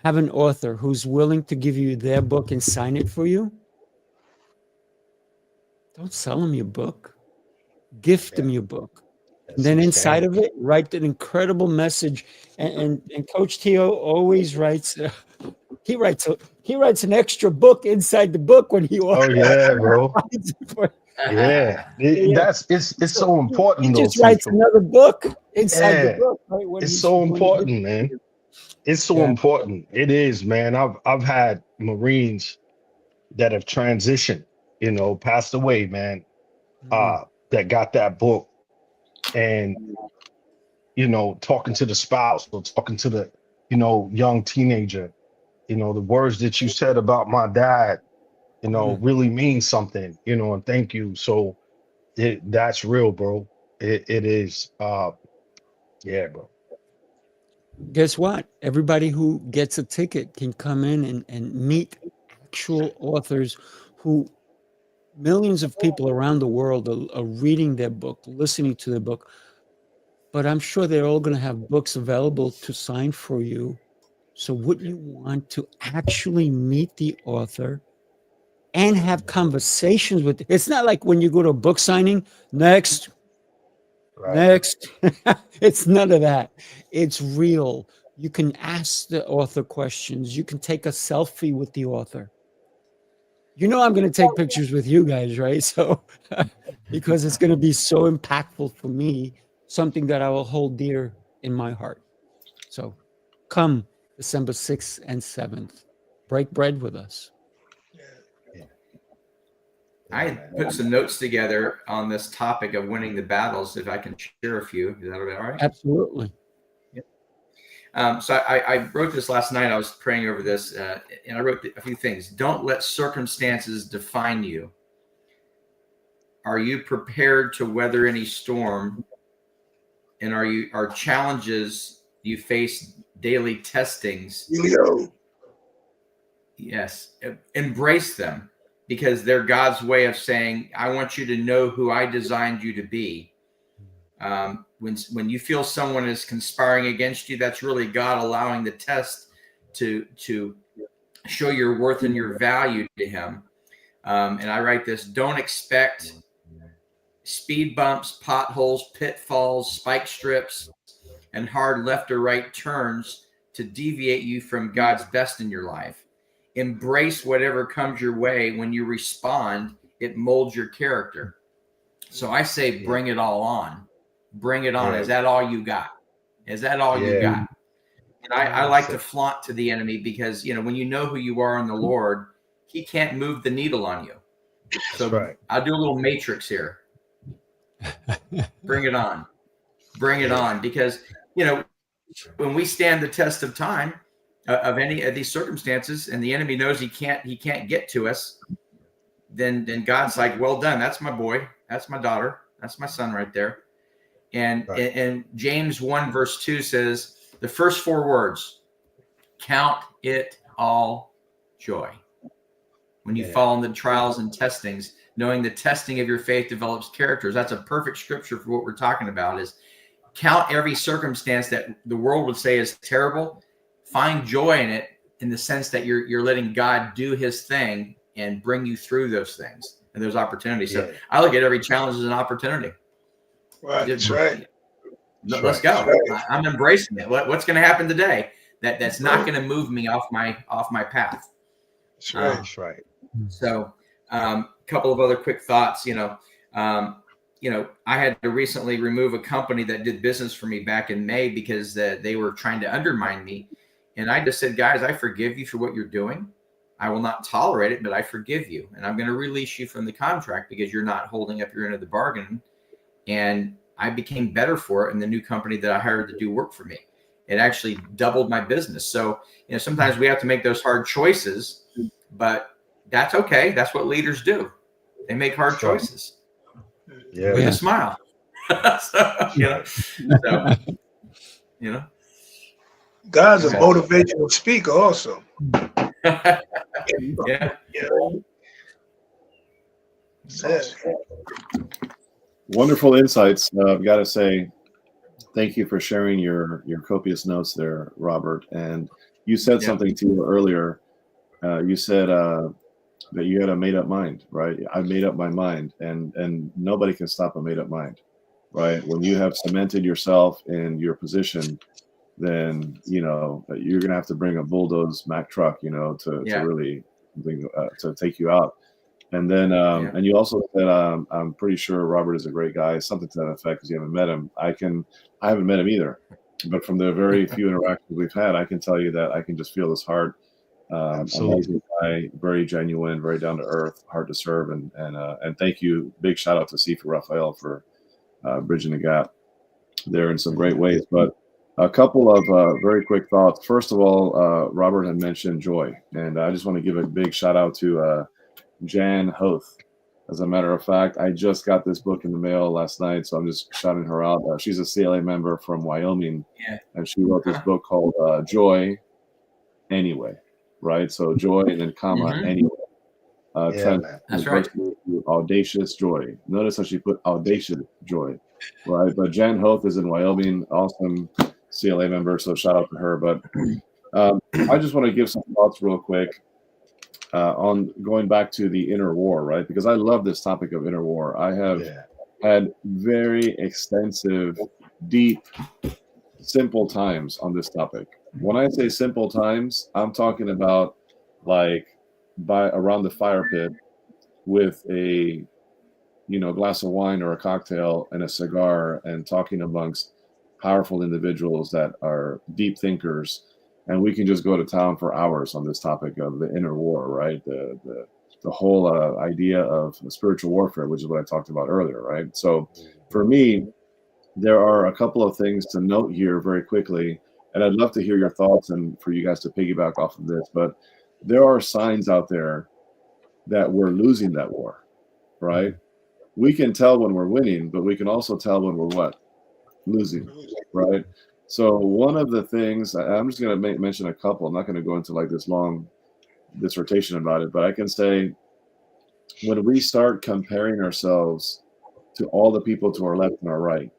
have an author who's willing to give you their book and sign it for you, don't sell them your book. Gift them your book. And then inside of it, write an incredible message. And Coach Theo always writes. He writes an extra book inside the book when he. Oh yeah, bro. It's so important. He just writes another book inside the book. Right, it's so important, man. It's so important. It is, man. I've had Marines that have transitioned, passed away, man. That got that book, and talking to the spouse or talking to the young teenager, the words that you said about my dad, really mean something, and thank you. So that's real, bro. It is. Yeah, bro. Guess what? Everybody who gets a ticket can come in and meet actual authors who millions of people around the world are reading their book, listening to their book. But I'm sure they're all going to have books available to sign for you. So wouldn't you want to actually meet the author and have conversations with? It's not like when you go to a book signing, next, Next. It's none of that. It's real. You can ask the author questions. You can take a selfie with the author. You know I'm going to take pictures with you guys, right? So because it's going to be so impactful for me, something that I will hold dear in my heart. So come December 6th and 7th. Break bread with us. I put some notes together on this topic of winning the battles. If I can share a few, is that all right? Absolutely. So I wrote this last night. I was praying over this, and I wrote a few things. Don't let circumstances define you. Are you prepared to weather any storm? And are challenges you face daily testings? Yes, embrace them, because they're God's way of saying, I want you to know who I designed you to be. When you feel someone is conspiring against you, that's really God allowing the test to show your worth and your value to him. And I write this: don't expect speed bumps, potholes, pitfalls, spike strips, and hard left or right turns to deviate you from God's best in your life. Embrace whatever comes your way. When you respond, it molds your character. So I say, bring it all on. Bring it on. Is that all you got? Is that all you got? And I like to flaunt to the enemy, because, when you know who you are in the Lord, he can't move the needle on you. So I'll do a little matrix here. Bring it on. Bring it on. Because, when we stand the test of time, of any of these circumstances, and the enemy knows he can't get to us, then God's like, well done. That's my boy. That's my daughter. That's my son right there. And James 1 verse 2 says the first 4 words: count it all joy when you fall into trials and testings, knowing the testing of your faith develops characters. That's a perfect scripture for what we're talking about. Is count every circumstance that the world would say is terrible. Find joy in it, in the sense that you're letting God do his thing and bring you through those things and those opportunities. So I look at every challenge as an opportunity. That's right. Let's go. I'm embracing it. What's going to happen today that's not going to move me off my path? That's right. That's right. So a couple of other quick thoughts. I had to recently remove a company that did business for me back in May because they were trying to undermine me. And I just said, guys, I forgive you for what you're doing. I will not tolerate it, but I forgive you. And I'm going to release you from the contract because you're not holding up your end of the bargain. And I became better for it in the new company that I hired to do work for me. It actually doubled my business. So, sometimes we have to make those hard choices, but that's okay. That's what leaders do. They make hard choices with a smile. God's a motivational speaker also. Wonderful insights. I've got to say, thank you for sharing your copious notes there, Robert. And you said something too earlier. You said that you had a made up mind, right? I made up my mind, and nobody can stop a made up mind, right? When you have cemented yourself in your position, then you're gonna have to bring a bulldoze Mack truck, to really to take you out. And then and you also said I'm pretty sure Robert is a great guy, something to that effect, because you haven't met him. I haven't met him either, but from the very few interactions we've had, I can tell you that I can just feel his heart. Amazing guy, very genuine, very down to earth, hard to serve, and thank you. Big shout out to Sifu Rafael for bridging the gap there in some great ways. But a couple of very quick thoughts. First of all, Robert had mentioned joy, and I just want to give a big shout out to Jan Hoth. As a matter of fact, I just got this book in the mail last night, so I'm just shouting her out. She's a CLA member from Wyoming, and she wrote this book called Joy Anyway, right? So joy and then comma anyway. That's right. Audacious joy. Notice how she put audacious joy, right? But Jan Hoth is in Wyoming, awesome CLA member, so shout out to her. But I just want to give some thoughts real quick on going back to the inner war, right? Because I love this topic of inner war. I have had very extensive, deep, simple times on this topic. When I say simple times, I'm talking about like by around the fire pit with a glass of wine or a cocktail and a cigar and talking amongst powerful individuals that are deep thinkers, and we can just go to town for hours on this topic of the inner war, right? The whole idea of spiritual warfare, which is what I talked about earlier, right? So for me, there are a couple of things to note here very quickly, and I'd love to hear your thoughts and for you guys to piggyback off of this, but there are signs out there that we're losing that war, right? We can tell when we're winning, but we can also tell when we're what? Losing, right? So one of the things, I'm just going to mention a couple. I'm not going to go into like this long dissertation about it, but I can say when we start comparing ourselves to all the people to our left and our right,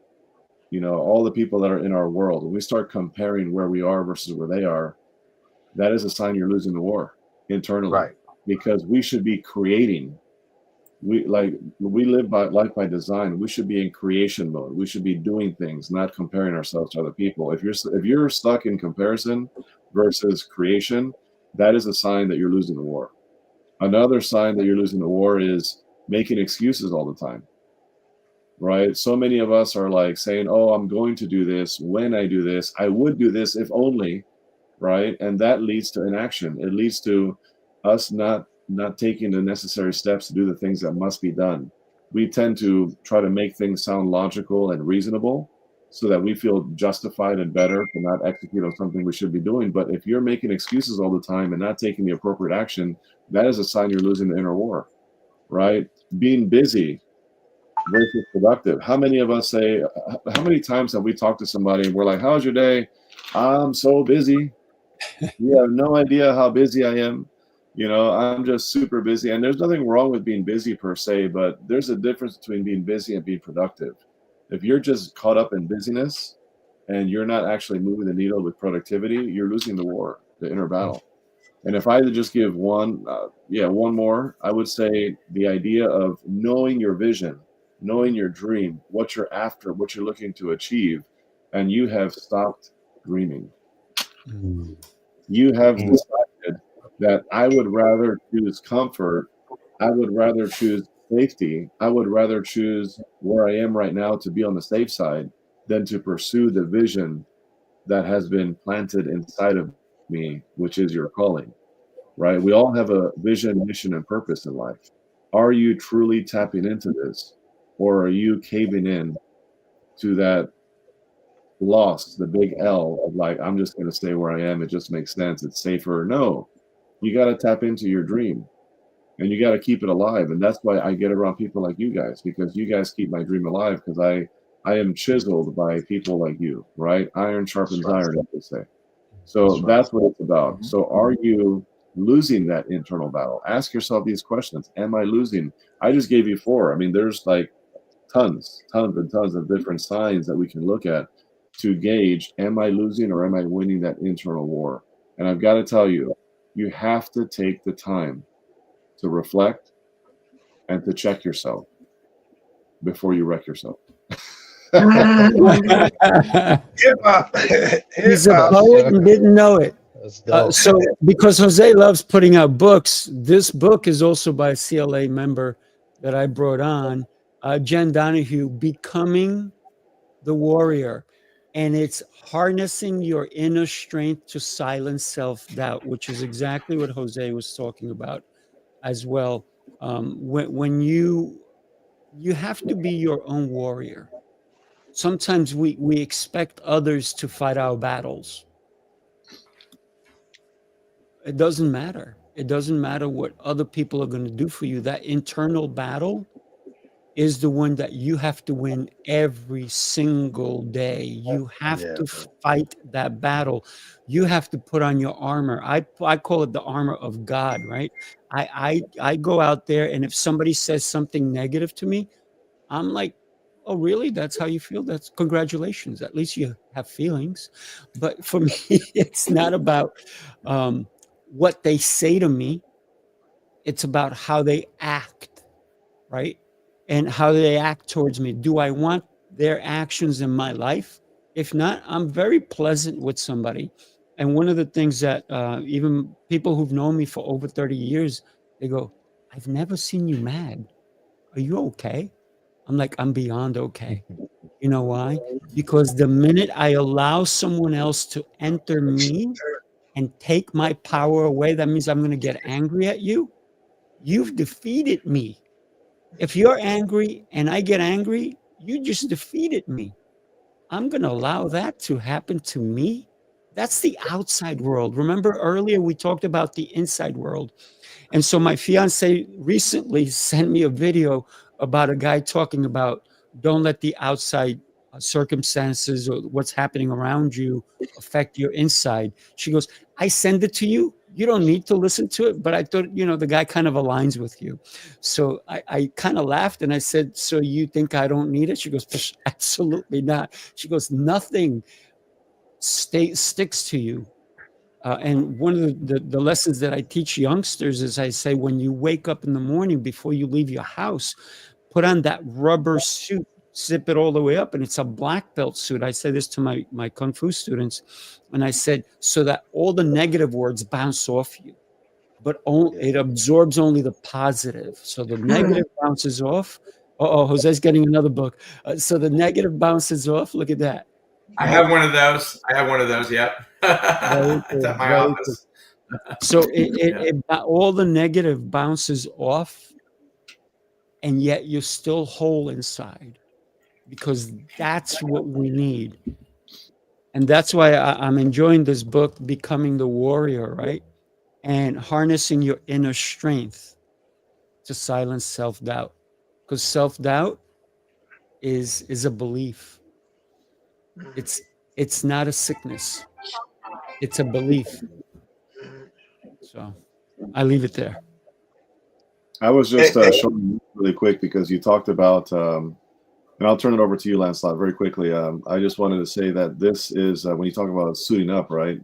all the people that are in our world, when we start comparing where we are versus where they are, that is a sign you're losing the war internally, Right. Because we should be creating. We live by life by design. We should be in creation mode. We should be doing things, not comparing ourselves to other people. If you're stuck in comparison versus creation, that is a sign that you're losing the war. Another sign that you're losing the war is making excuses all the time, right? So many of us are like saying, oh, I'm going to do this when I do this. I would do this if only, right? And that leads to inaction. It leads to us not taking the necessary steps to do the things that must be done. We tend to try to make things sound logical and reasonable so that we feel justified and better to not execute on something we should be doing. But if you're making excuses all the time and not taking the appropriate action, that is a sign you're losing the inner war, right? Being busy versus productive. How many of us say, how many times have we talked to somebody and we're like, how's your day? I'm so busy. You have no idea how busy I am. I'm just super busy, and there's nothing wrong with being busy per se, but there's a difference between being busy and being productive. If you're just caught up in busyness and you're not actually moving the needle with productivity, you're losing the war, the inner battle. And if I had to just give one more, I would say the idea of knowing your vision, knowing your dream, what you're after, what you're looking to achieve, and you have stopped dreaming. You have decided that I would rather choose comfort, I would rather choose safety, I would rather choose where I am right now to be on the safe side than to pursue the vision that has been planted inside of me, which is your calling, right? We all have a vision, mission, and purpose in life. Are you truly tapping into this, or are you caving in to that loss, the big L of like, I'm just going to stay where I am, it just makes sense, it's safer? No. You got to tap into your dream and you got to keep it alive. And that's why I get around people like you guys, because you guys keep my dream alive, because I am chiseled by people like you, right? Iron sharpens iron, as they say. So that's what it's about. So are you losing that internal battle? Ask yourself these questions. Am I losing? I just gave you 4. I mean, there's like tons and tons of different signs that we can look at to gauge, am I losing or am I winning that internal war? And I've got to tell you, you have to take the time to reflect and to check yourself before you wreck yourself. Hip-hop. He's a poet and didn't know it. So because Jose loves putting out books, this book is also by a CLA member that I brought on, Jen Donahue, Becoming the Warrior. And it's harnessing your inner strength to silence self-doubt, which is exactly what Jose was talking about as well. When you have to be your own warrior. Sometimes we expect others to fight our battles. It doesn't matter. It doesn't matter what other people are going to do for you. That internal battle is the one that you have to win every single day. You have to fight that battle. You have to put on your armor. I call it the armor of God, right? I go out there, and if somebody says something negative to me, I'm like, oh, really? That's how you feel? That's congratulations. At least you have feelings. But for me, it's not about what they say to me. It's about how they act, right? and how they act towards me. Do I want their actions in my life? If not, I'm very pleasant with somebody. And one of the things that even people who've known me for over 30 years, they go, I've never seen you mad. Are you okay? I'm like, I'm beyond okay. You know why? Because the minute I allow someone else to enter me and take my power away, that means I'm going to get angry at you. You've defeated me. If you're angry and I get angry, you just defeated me. I'm going to allow that to happen to me. That's the outside world. Remember earlier we talked about the inside world. And so my fiance recently sent me a video about a guy talking about don't let the outside circumstances or what's happening around you affect your inside. She goes, I send it to you. You don't need to listen to it. But I thought, the guy kind of aligns with you. So I kind of laughed and I said, so you think I don't need it? She goes, absolutely not. She goes, nothing sticks to you. And one of the lessons that I teach youngsters is I say, when you wake up in the morning, before you leave your house, put on that rubber suit, zip it all the way up. And it's a black belt suit. I say this to my Kung Fu students. And I said, so that all the negative words bounce off you, but it absorbs only the positive. So the negative bounces off. Oh, Jose's getting another book. So the negative bounces off. Look at that. I have one of those. Yep. It's at my office. So all the negative bounces off, and yet you're still whole inside, because that's what we need. And that's why I'm enjoying this book, Becoming the Warrior, right? And harnessing your inner strength to silence self-doubt, because self-doubt is a belief. It's not a sickness. It's a belief. So I leave it there. I was just showing really quick because you talked about, and I'll turn it over to you, Lancelot, very quickly. I just wanted to say that this is, when you talk about suiting up, right,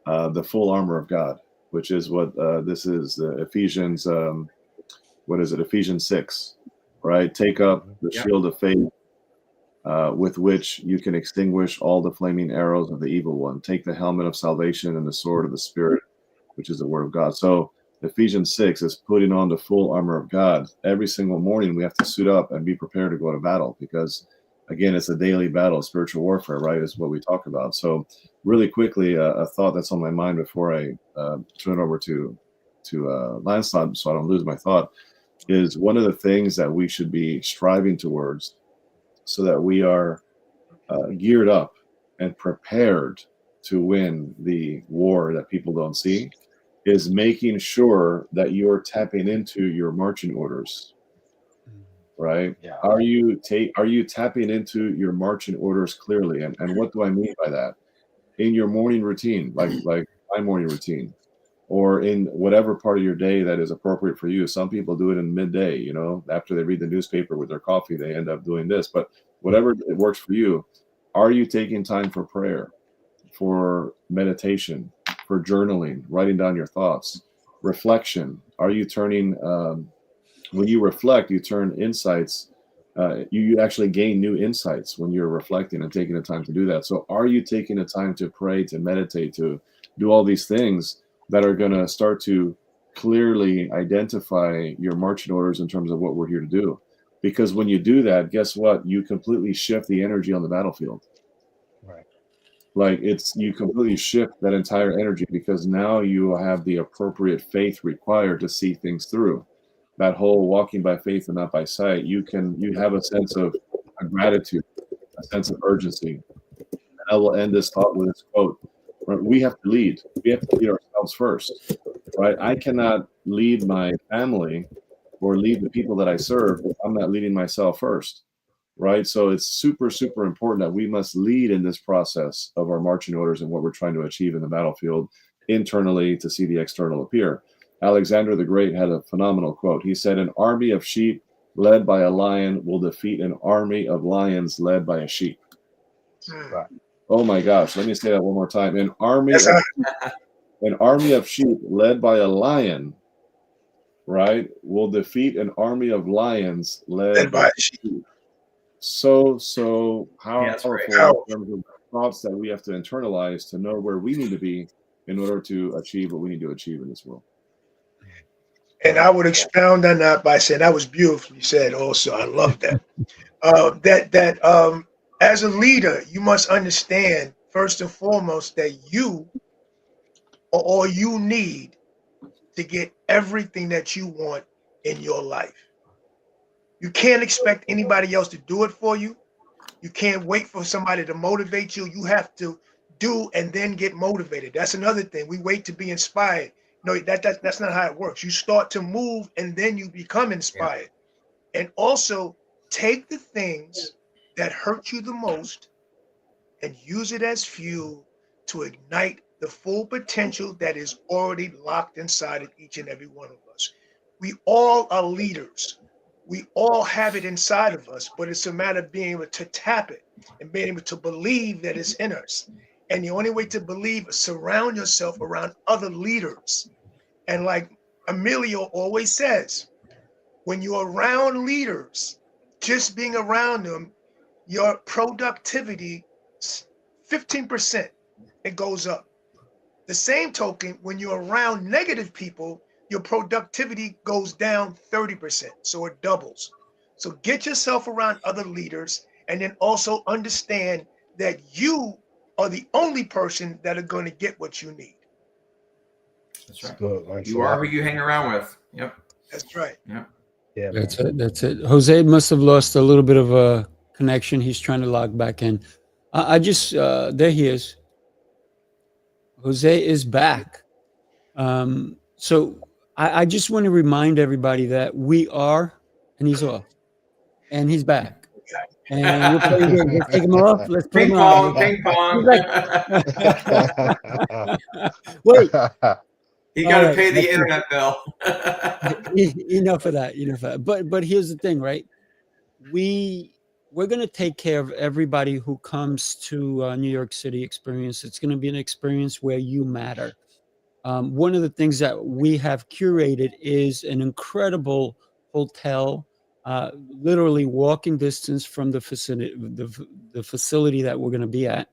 the full armor of God, which is what this is, the Ephesians, Ephesians 6, right? Take up the shield of faith, with which you can extinguish all the flaming arrows of the evil one. Take the helmet of salvation and the sword of the Spirit, which is the word of God. So Ephesians 6 is putting on the full armor of God. Every single morning we have to suit up and be prepared to go to battle, because, again, it's a daily battle. Spiritual warfare, right, is what we talk about. So really quickly, a thought that's on my mind before I turn it over to Lancelot, so I don't lose my thought, is one of the things that we should be striving towards, so that we are geared up and prepared to win the war that people don't see, is making sure that you're tapping into your marching orders, right? Yeah. Are you tapping into your marching orders clearly? And what do I mean by that? In your morning routine, like my morning routine, or in whatever part of your day that is appropriate for you. Some people do it in midday, after they read the newspaper with their coffee, they end up doing this. But whatever it works for you, are you taking time for prayer, for meditation, for journaling, writing down your thoughts, reflection? Are you turning, when you reflect, you turn insights, you actually gain new insights when you're reflecting and taking the time to do that. So are you taking the time to pray, to meditate, to do all these things that are going to start to clearly identify your marching orders in terms of what we're here to do? Because when you do that, guess what? You completely shift the energy on the battlefield. Right. Like you completely shift that entire energy, because now you have the appropriate faith required to see things through. That whole walking by faith and not by sight, you have a sense of gratitude, a sense of urgency. And I will end this thought with this quote. We have to lead. We have to lead ourselves first, right? I cannot lead my family or lead the people that I serve if I'm not leading myself first, right? So it's super, super important that we must lead in this process of our marching orders and what we're trying to achieve in the battlefield internally to see the external appear. Alexander the Great had a phenomenal quote. He said, "An army of sheep led by a lion will defeat an army of lions led by a sheep." Right. Oh my gosh, let me say that one more time. An army of sheep led by a lion right, will defeat an army of lions Led led by by a sheep. sheep. So Yeah, that's powerful right. in terms of thoughts that we have to internalize to know where we need to be in order to achieve what we need to achieve in this world. And I would expound on that by saying that was beautifully said. Also, I love that. As a leader, you must understand first and foremost that you are all you need to get everything that you want in your life. You can't expect anybody else to do it for you. You can't wait for somebody to motivate you. You have to do and then get motivated. That's another thing. We wait to be inspired. No, that's not how it works. You start to move and then you become inspired. And also take the things that hurt you the most and use it as fuel to ignite the full potential that is already locked inside of each and every one of us. We all are leaders. We all have it inside of us, but it's a matter of being able to tap it and being able to believe that it's in us. And the only way to believe is surround yourself around other leaders. And like Emilio always says, when you're around leaders, just being around them, your productivity, 15%, it goes up. The same token, when you're around negative people, your productivity goes down 30%. So it doubles. So get yourself around other leaders and then also understand that you are the only person that are going to get what you need. That's right. Good. You are who you hang around with. Yep. That's right. Yep. Yeah, That's man. it. That's it. Jose must have lost a little bit of a connection. He's trying to log back in. I just there he is. Jose is back. So I just want to remind everybody that we are, and he's off, and he's back, and we'll play again. Let's take him off. Let's put Ping him pong, on. ping pong. Wait. You All got to right, pay the that's it. internet bill. Enough of that. Enough of that. But here's the thing, right? We're going to take care of everybody who comes to New York City Experience. It's going to be an experience where you matter. One of the things that we have curated is an incredible hotel, literally walking distance from the facility that we're going to be at.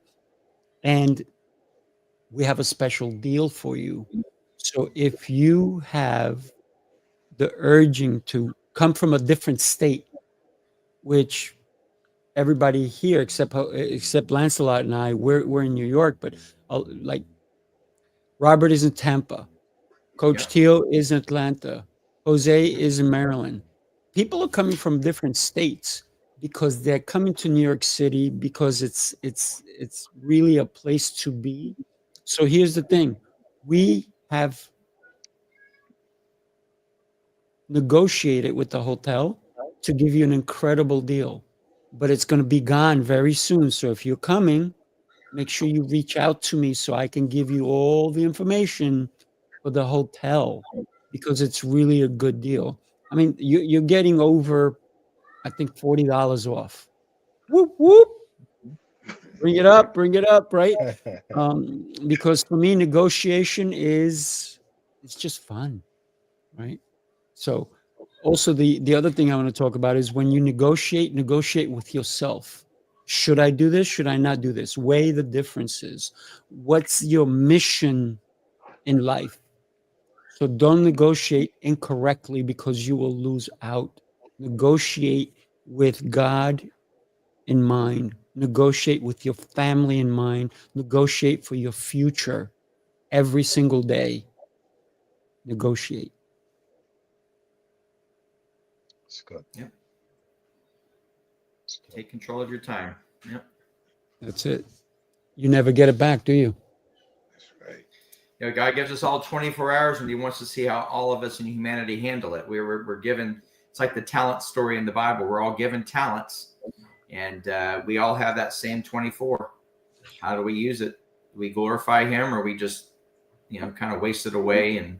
And we have a special deal for you. So if you have the urging to come from a different state, which everybody here except Lancelot and I, we're in New York, but like Robert is in Tampa, Coach Teo is in Atlanta, Jose is in Maryland. People are coming from different states because they're coming to New York City because it's really a place to be. So here's the thing. We have negotiated with the hotel to give you an incredible deal, but it's going to be gone very soon. So if you're coming, make sure you reach out to me so I can give you all the information for the hotel because it's really a good deal. I mean, you're getting over, I think, $40 off. Whoop, whoop. Bring it up, right? Because for me, negotiation it's just fun, right? So also the other thing I want to talk about is when you negotiate with yourself. Should I do this? Should I not do this? Weigh the differences. What's your mission in life? So don't negotiate incorrectly because you will lose out. Negotiate with God in mind. Negotiate with your family in mind. Negotiate for your future every single day. Negotiate. It's good. Yep. Take control of your time. Yep. That's it. You never get it back, do you? That's right. You know, God gives us all 24 hours and he wants to see how all of us in humanity handle it. We're given, it's like the talent story in the Bible. We're all given talents and we all have that same 24. How do we use it? Do we glorify him or we just, kind of waste it away in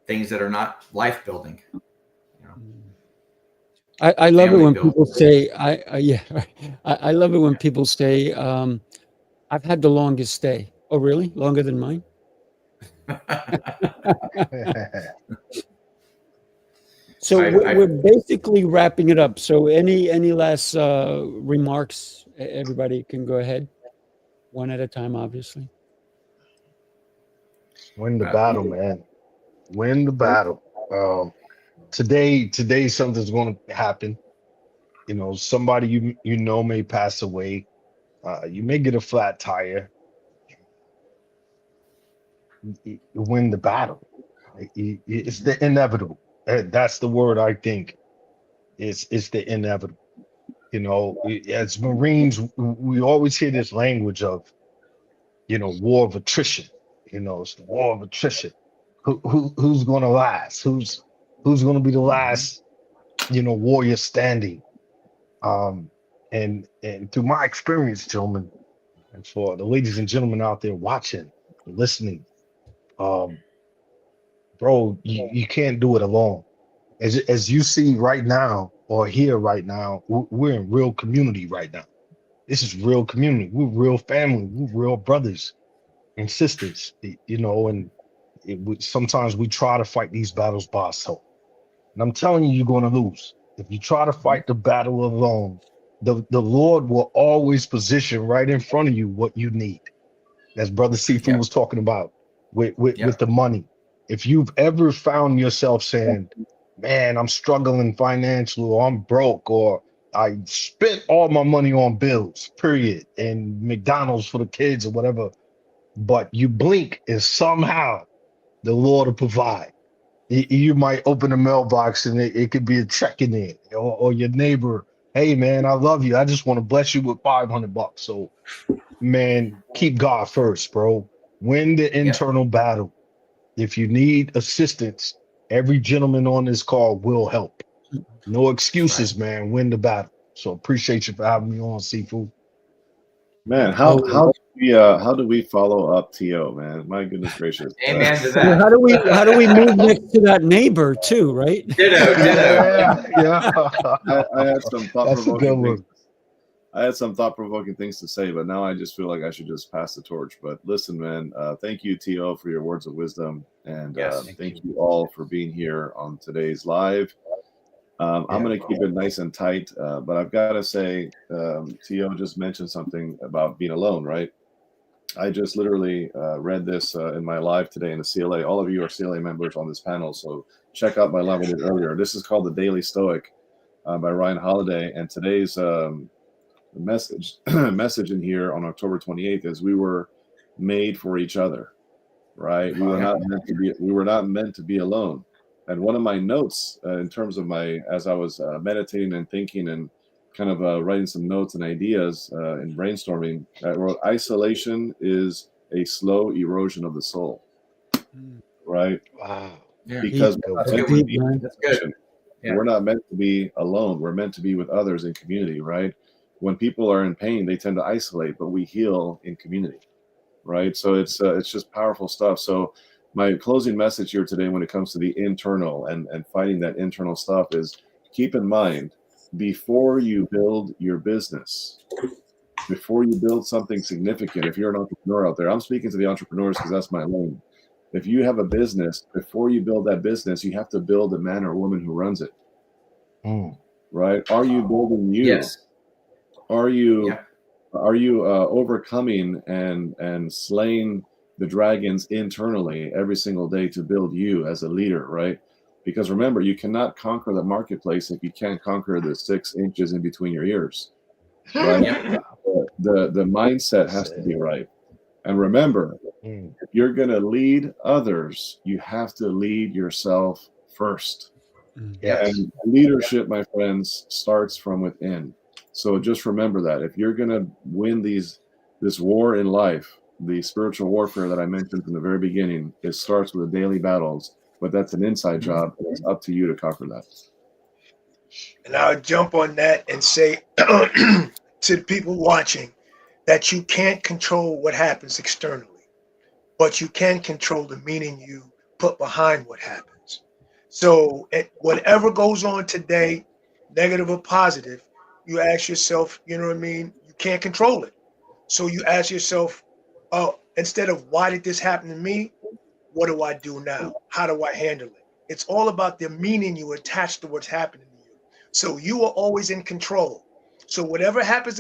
things that are not life building? I love it Family when building. people say, I love it when people say, I've had the longest stay. Oh, really? Longer than mine? So I- we're basically wrapping it up. So any last remarks? Everybody can go ahead, one at a time, obviously. Win the battle, man. Win the battle. Today something's going to happen. You know, somebody you know may pass away. You may get a flat tire. You win the battle. It's the inevitable. That's the word I think. It's the inevitable. You know, as Marines, we always hear this language of, you know, war of attrition. You know, it's the war of attrition. Who's going to last? Who's going to be the last, you know, warrior standing? And through my experience, gentlemen, and for the ladies and gentlemen out there watching, listening, bro, you can't do it alone. As you see right now or here right now, we're in real community right now. This is real community. We're real family. We're real brothers and sisters, you know, and sometimes we try to fight these battles by ourselves. And I'm telling you, you're going to lose. If you try to fight the battle alone, the Lord will always position right in front of you what you need. As Brother Sifu was talking about with the money. If you've ever found yourself saying, man, I'm struggling financially, or I'm broke, or I spent all my money on bills, period, and McDonald's for the kids or whatever, but you blink and somehow the Lord will provide. You might open a mailbox and it could be a check in there, or your neighbor, hey man, I love you. I just want to bless you with $500. So man, keep God first, bro. Win the internal battle. If you need assistance, every gentleman on this call will help. No excuses, man. Win the battle. So appreciate you for having me on, Sifu. Man, how do we follow up TO, man? My goodness gracious. Amen to Yeah, that. how do we move next to that neighbor too, right? Ditto. Yeah. I had some That's a good thought-provoking one. things. I had some thought-provoking things to say, but now I just feel like I should just pass the torch. But listen, man, thank you, TO, for your words of wisdom, and thank you all for being here on today's live. I'm going to keep it nice and tight, but I've got to say, TO just mentioned something about being alone, right? I just literally read this in my live today in the CLA. All of you are CLA members on this panel, so check out my live I did earlier. This is called The Daily Stoic by Ryan Holiday, and today's message in here on October 28th is we were made for each other, right? We were not meant to be alone. And one of my notes in terms of as I was meditating and thinking and kind of writing some notes and ideas and brainstorming, I wrote, isolation is a slow erosion of the soul, right? Wow. Yeah. Because That's good. That's good. Yeah. We're not meant to be alone. We're meant to be with others in community, right? When people are in pain, they tend to isolate, but we heal in community, right? So it's just powerful stuff. So my closing message here today when it comes to the internal and fighting that internal stuff is keep in mind, before you build your business, before you build something significant, if you're an entrepreneur out there, I'm speaking to the entrepreneurs because that's my lane. If you have a business, before you build that business, you have to build a man or woman who runs it. Right? Are you building you? Yes. Are you overcoming and slaying the dragons internally every single day to build you as a leader, right? Because remember, you cannot conquer the marketplace if you can't conquer the 6 inches in between your ears, right? The mindset has to be right. And remember, if you're going to lead others, you have to lead yourself first. Yes. And leadership, my friends, starts from within. So just remember that if you're going to win this war in life, the spiritual warfare that I mentioned from the very beginning, it starts with the daily battles, but that's an inside job. And it's up to you to conquer that. And I'll jump on that and say to the people watching that you can't control what happens externally, but you can control the meaning you put behind what happens. So whatever goes on today, negative or positive, you ask yourself, you know what I mean? You can't control it. So you ask yourself, oh, instead of why did this happen to me? What do I do now? How do I handle it? It's all about the meaning you attach to what's happening to you. So you are always in control. So whatever happens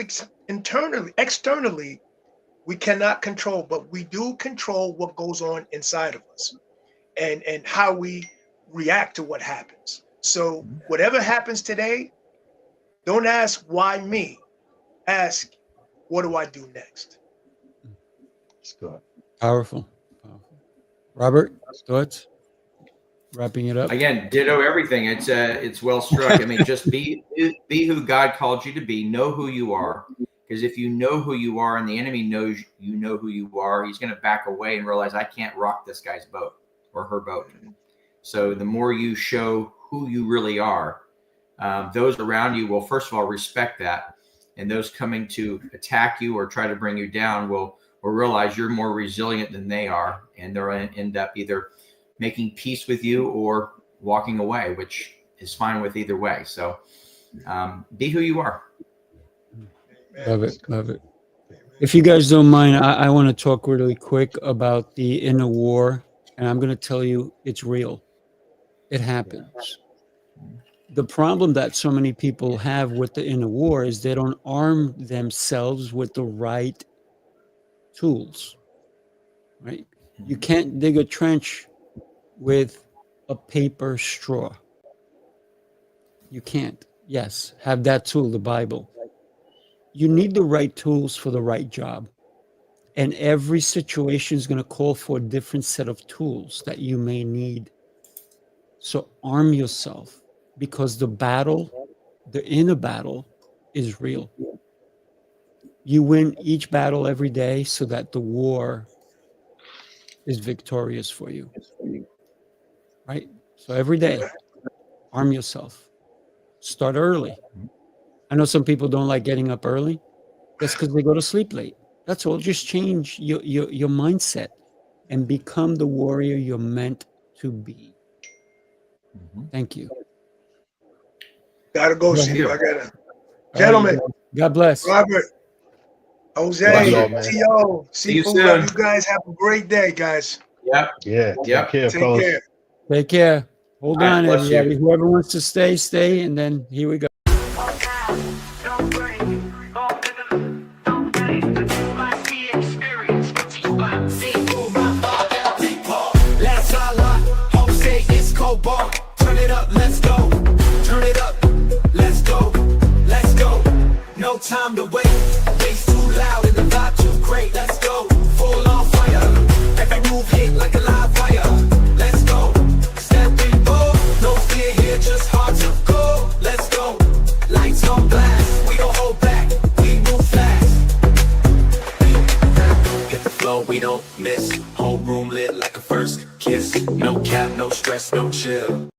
externally, we cannot control, but we do control what goes on inside of us and how we react to what happens. So whatever happens today, don't ask why me. Ask, what do I do next? That's good. Powerful. Robert, thoughts? Wrapping it up. Again, ditto everything. It's well struck. I mean, just be who God called you to be. Know who you are, because if you know who you are, and the enemy knows you know who you are, he's going to back away and realize I can't rock this guy's boat or her boat. So the more you show who you really are, those around you will first of all respect that, and those coming to attack you or try to bring you down will realize you're more resilient than they are, and they're going to end up either making peace with you or walking away, which is fine with either way. So be who you are. Love it. Love it. If you guys don't mind, I want to talk really quick about the inner war. And I'm going to tell you it's real. It happens. The problem that so many people have with the inner war is they don't arm themselves with the right tools, right? You can't dig a trench with a paper straw. You can't. Yes, have that tool, the Bible. You need the right tools for the right job. And every situation is going to call for a different set of tools that you may need. So arm yourself, because the battle, the inner battle, is real. You win each battle every day so that the war is victorious for you. Right? So every day, arm yourself. Start early. I know some people don't like getting up early. That's because they go to sleep late. That's all. Just change your mindset and become the warrior you're meant to be. Thank you. Gotta go, Go Steve. ahead. I gotta. Gentlemen, God bless. Robert, Jose, Love you, man. T.O., See you Sifu, soon. love you guys. Have a great day, guys. Yep. Yeah. Yep. Take care, Take fellas. care. Take care. Hold All right, on, bless you. everybody. Whoever wants to stay, and then here we go. Sifu Rafael, Lancelot, Jose Escobar. Turn it up, let's go. Turn it up, let's go. Let's go. No time to wait. Bass too loud and the vibe too great. Let's go. Full on fire. Every move hit like a live wire. Let's go. Stepping bold. No fear here, just hard to go. Let's go. Lights on blast. We don't hold back. We move fast. Hit the flow, we don't miss. Whole room lit like a first kiss. No cap, no stress, no chill.